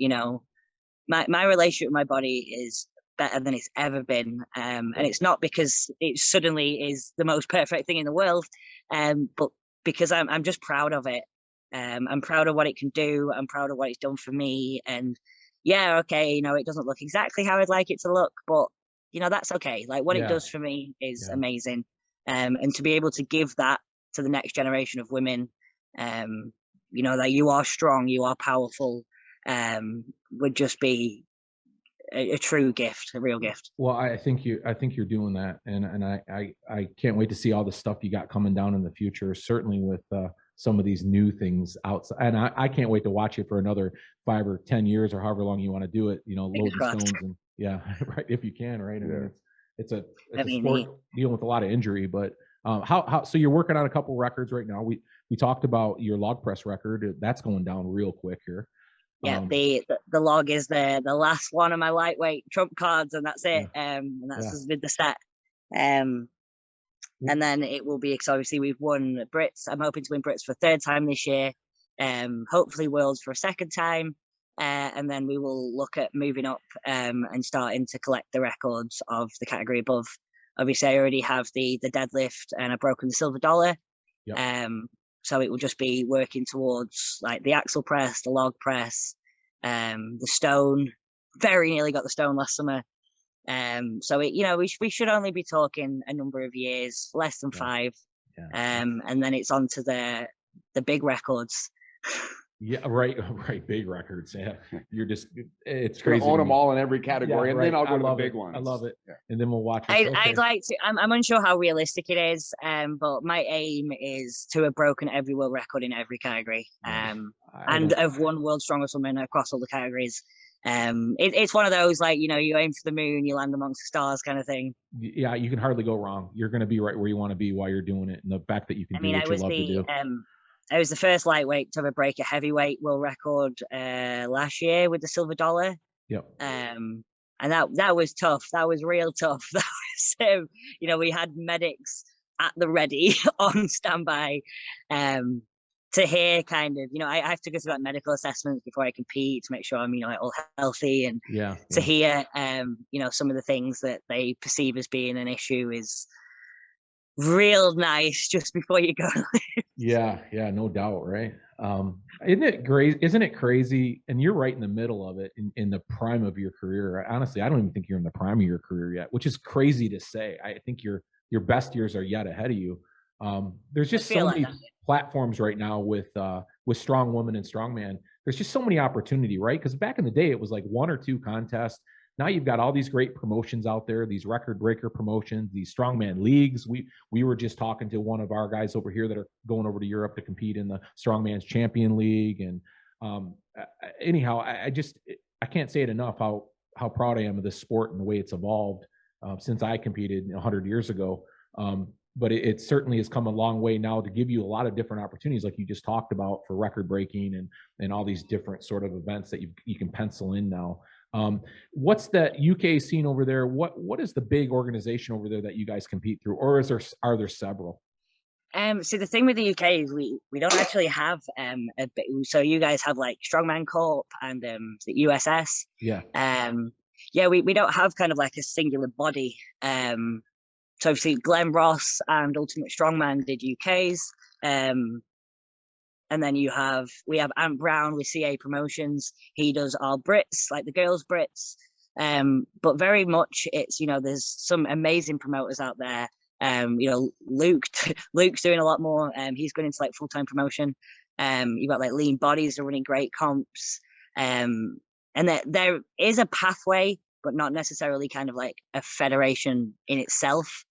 my relationship with my body is better than it's ever been, and it's not because it suddenly is the most perfect thing in the world, but because I'm just proud of it. I'm proud of what it can do. I'm proud of what it's done for me, and it doesn't look exactly how I'd like it to look, but that's okay. Like what it does for me is amazing. And to be able to give that to the next generation of women, that you are strong, you are powerful, would just be a true gift, a real gift. Well, I think you're doing that. And I can't wait to see all the stuff you got coming down in the future, certainly with some of these new things outside. And I can't wait to watch it for another 5 or 10 years or however long you want to do it, load the stones and right. If you can, right. I mean, it's a sport dealing with a lot of injury, but so you're working on a couple records right now. We talked about your log press record. That's going down real quick here. Yeah, the log is the last one of my lightweight trump cards, and that's it. And that's with the set. And then it will be, because obviously we've won Brits. I'm hoping to win Brits for a third time this year. Hopefully Worlds for a second time. And then we will look at moving up and starting to collect the records of the category above. Obviously, I already have the deadlift, and I've broken the silver dollar. Yep. So it will just be working towards like the axle press, the log press, the stone. Very nearly got the stone last summer. So we should only be talking a number of years, less than 5. And then it's on to the big records. Yeah, right. Big records. Yeah, it's crazy. Own them all in every category, and then I'll go to the big ones. I love it. Yeah. And then we'll watch. I'd like to. I'm unsure how realistic it is, but my aim is to have broken every world record in every category, and have won world strongest woman across all the categories. It's one of those, like, you aim for the moon, you land amongst the stars kind of thing. Yeah, you can hardly go wrong. You're going to be right where you want to be while you're doing it, and the fact that you can do what you love to do. I was the first lightweight to ever break a heavyweight world record last year with the silver dollar. Yep. And that was tough. That was real tough. That was, we had medics at the ready on standby. To hear kind of, I have to go through like medical assessments before I compete to make sure I'm, all healthy, and to hear, some of the things that they perceive as being an issue is real nice just before you go. Yeah, no doubt, right? Isn't it crazy? And you're right in the middle of it, in the prime of your career. Honestly, I don't even think you're in the prime of your career yet, which is crazy to say. I think your best years are yet ahead of you. There's just so many platforms right now with strong women and strongman. There's just so many opportunity, right? Because back in the day, it was like 1 or 2 contests. Now you've got all these great promotions out there, these record breaker promotions, these strongman leagues. We were just talking to one of our guys over here that are going over to Europe to compete in the Strongman's Champion League. And anyhow, I can't say it enough how proud I am of this sport and the way it's evolved since I competed 100 years ago. But it certainly has come a long way now to give you a lot of different opportunities, like you just talked about, for record breaking and all these different sort of events that you can pencil in now. What's the UK scene over there? What is the big organization over there that you guys compete through, or are there several? So the thing with the UK is we don't actually have so you guys have like Strongman Corp and the USS. Yeah. We don't have kind of like a singular body. So obviously Glenn Ross and Ultimate Strongman did UKs. And then we have Ant Brown with CA Promotions. He does our Brits, like the girls' Brits. But very much it's, there's some amazing promoters out there. Luke's doing a lot more. He's going into like full-time promotion. You've got like Lean Bodies are running great comps. And there is a pathway, but not necessarily kind of like a federation in itself.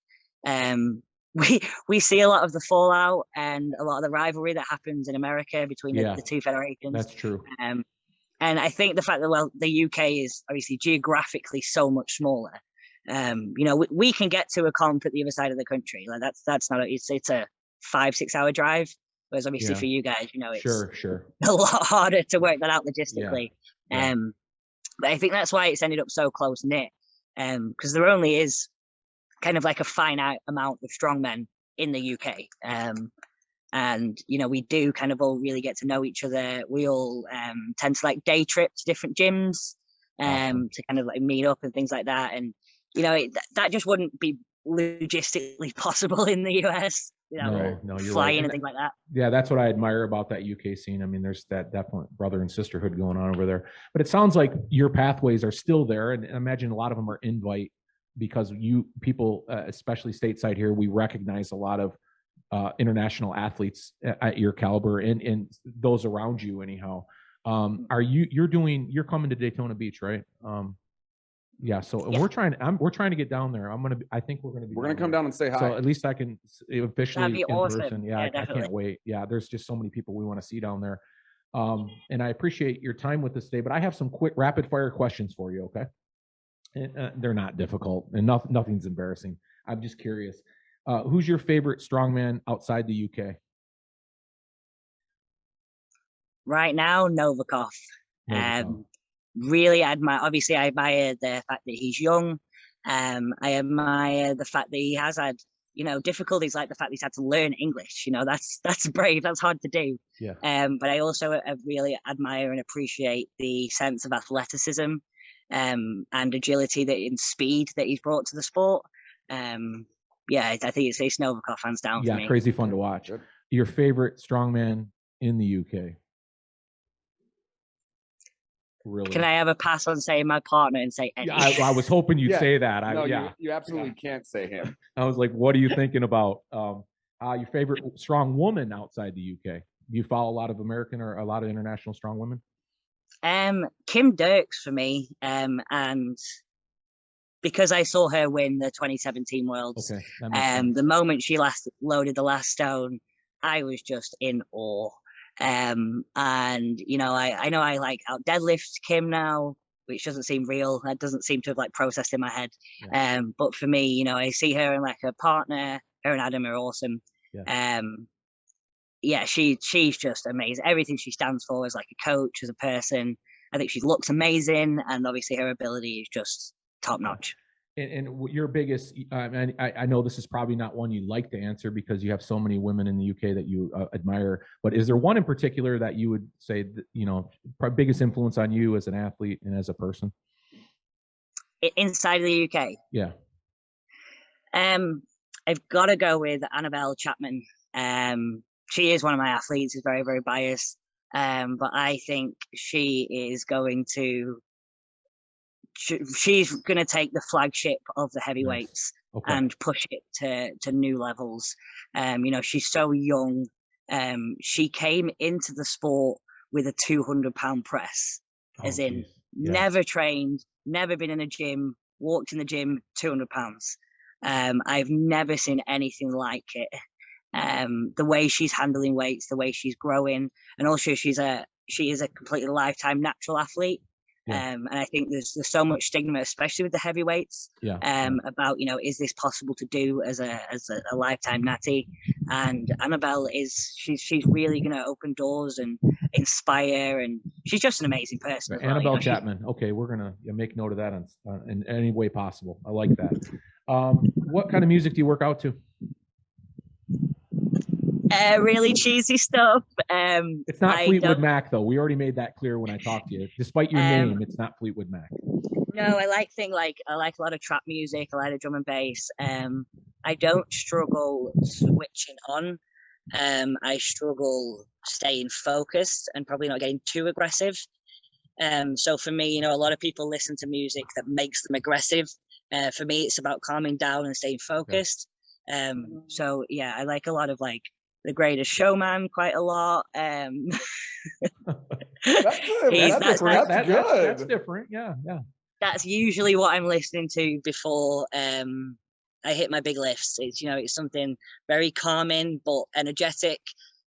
We see a lot of the fallout and a lot of the rivalry that happens in America between the two federations. That's true. And I think the fact that, the UK is obviously geographically so much smaller. We can get to a comp at the other side of the country. Like that's not it's a 5-6 hour drive. Whereas obviously for you guys, it's sure a lot harder to work that out logistically. Yeah. But I think that's why it's ended up so close knit. Because there only is kind of like a finite amount of strongmen in the UK. And we do kind of all really get to know each other. We all tend to like day trip to different gyms to kind of like meet up and things like that. And that just wouldn't be logistically possible in the US. No, you're flying right. and things like that. Yeah, that's what I admire about that UK scene. I mean, there's that definite brother and sisterhood going on over there. But it sounds like your pathways are still there, and I imagine a lot of them are invite because people, especially stateside here, we recognize a lot of international athletes at your caliber and those around you. Anyhow, you're coming to Daytona Beach, right? We're trying to get down there. I think we're gonna come down and say hi. So at least I can officially That'd be in awesome. person. Yeah, I can't wait. Yeah, there's just so many people we want to see down there. And I appreciate your time with us today, but I have some quick rapid fire questions for you. Okay. And, they're not difficult and nothing's embarrassing. I'm just curious. Who's your favorite strongman outside the UK? Right now, Novikov. Really admire. Obviously, I admire the fact that he's young. I admire the fact that he has had, difficulties, like the fact that he's had to learn English. That's brave. That's hard to do. Yeah. But I also really admire and appreciate the sense of athleticism, and agility in speed that he's brought to the sport. I think it's Novikov hands down for me. Yeah, crazy fun to watch. Good. Your favorite strongman in the UK? Really? Can I have a pass on saying my partner and say Eddie? I was hoping you'd say that. You absolutely can't say him. I was like, what are you thinking about? Your favorite strong woman outside the UK? Do you follow a lot of American or a lot of international strong women? Kim Dirks for me. And because I saw her win the 2017 Worlds, the moment she loaded the last stone, I was just in awe. I know I like out deadlift Kim now, which doesn't seem real. That doesn't seem to have like processed in my head. Yeah. But for me, I see her and like her partner, her and Adam are awesome. Yeah. She's just amazing. Everything she stands for as like a coach, as a person. I think she looks amazing, and obviously her ability is just top notch. And your biggest, I know this is probably not one you'd like to answer because you have so many women in the UK that you admire, but is there one in particular that you would say, that, biggest influence on you as an athlete and as a person? Inside of the UK? Yeah. I've got to go with Annabelle Chapman. She is one of my athletes, is very, very biased. But I think she is going to, she's going to take the flagship of the heavyweights and push it to new levels. She's so young. She came into the sport with a 200-pound press, never trained, never been in a gym, walked in the gym, 200 pounds. I've never seen anything like it. The way she's handling weights, the way she's growing, and also she is a completely lifetime natural athlete. And I think there's so much stigma, especially with the heavyweights, about, you know, is this possible to do as a lifetime natty? And Annabelle she's really going to open doors and inspire, and she's just an amazing person. Right. Annabelle Chapman. Okay, we're gonna make note of that in any way possible. I like that. What kind of music do you work out to? Really cheesy stuff. It's not Fleetwood Mac, though. We already made that clear when I talked to you. Despite your name, it's not Fleetwood Mac. No, I like a lot of trap music. I like the drum and bass. I don't struggle switching on. I struggle staying focused and probably not getting too aggressive. So for me, you know, a lot of people listen to music that makes them aggressive. For me, it's about calming down and staying focused. So yeah, I like a lot of like The Greatest Showman quite a lot. That's good. That's different. Yeah. That's usually what I'm listening to before I hit my big lifts. It's, you know, it's something very calming but energetic,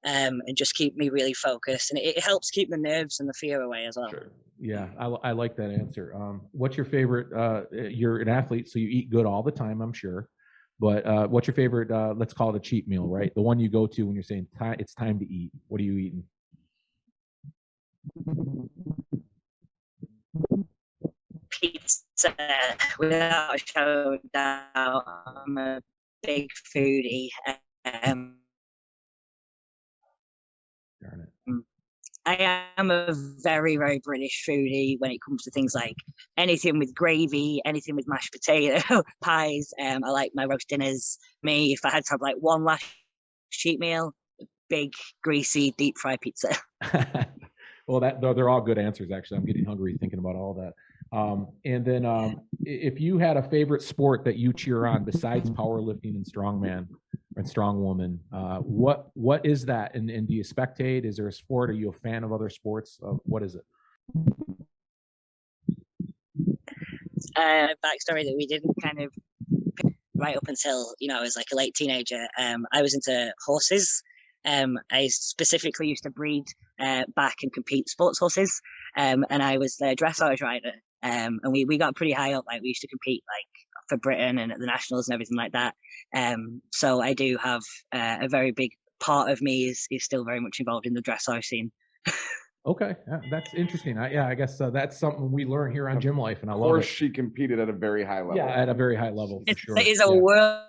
and just keep me really focused. And it helps keep the nerves and the fear away as well. Sure. Yeah, I like that answer. What's your favorite? You're an athlete, so you eat good all the time, I'm sure. But what's your favorite, let's call it a cheat meal, right? The one you go to when you're saying it's time to eat. What are you eating? Pizza, without a shadow of doubt. I'm a big foodie. Darn it. I am a very, very British foodie when it comes to things like anything with gravy, anything with mashed potato, pies. I like my roast dinners. If I had to have like one last cheat meal, big, greasy, deep fried pizza. Well, they're all good answers, actually. I'm getting hungry thinking about all that. And then if you had a favorite sport that you cheer on besides powerlifting and strongman and strongwoman, what is that? And do you spectate? Is there a sport? Are you a fan of other sports? What is it? Backstory that we didn't kind of right up until, you know, I was like a late teenager. I was into horses. I specifically used to breed back and compete sports horses. And I was the dressage rider. And we got pretty high up. Like we used to compete like for Britain and at the nationals and everything like that. So I do have a very big part of me is still very much involved in the dressage scene. Okay, that's interesting. I guess that's something we learn here on Gym Life, and I love it. Of course, she competed at a very high level. Yeah, at a very high level. For sure. It is a world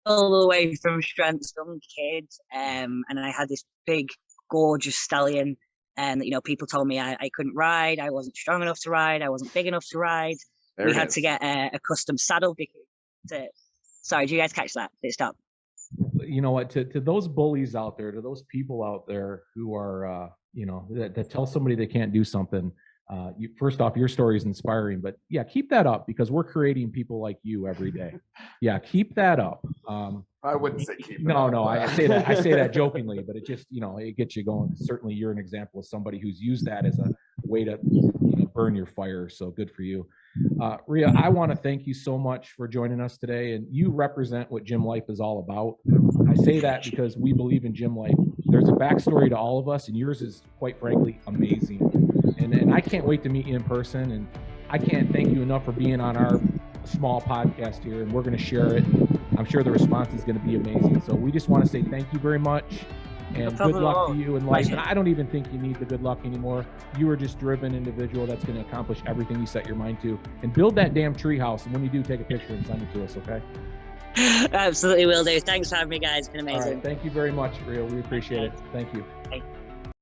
away from strength, young kid, and I had this big, gorgeous stallion. And, you know, people told me I couldn't ride. I wasn't strong enough to ride. I wasn't big enough to ride. We had to get a custom saddle. Sorry, did you guys catch that? Did it stop? You know what? To those bullies out there, to those people out there who are, you know, that tell somebody they can't do something. First off, your story is inspiring, but yeah, keep that up because we're creating people like you every day. Yeah, keep that up. I wouldn't say keep. No, I say that jokingly, but it just, you know, it gets you going. Certainly, you're an example of somebody who's used that as a way to, you know, burn your fire. So good for you, Rhea. I want to thank you so much for joining us today, and you represent what Gym Life is all about. I say that because we believe in Gym Life. There's a backstory to all of us, and yours is quite frankly amazing. And I can't wait to meet you in person. And I can't thank you enough for being on our small podcast here. And we're going to share it. I'm sure the response is going to be amazing. So we just want to say thank you very much. And good luck to you in life. And I don't even think you need the good luck anymore. You are just a driven individual that's going to accomplish everything you set your mind to. And build that damn tree house. And when you do, take a picture and send it to us, okay? Absolutely will do. Thanks for having me, guys. It's been amazing. All right, thank you very much, Rhea. We appreciate it. Thank you. Thank you.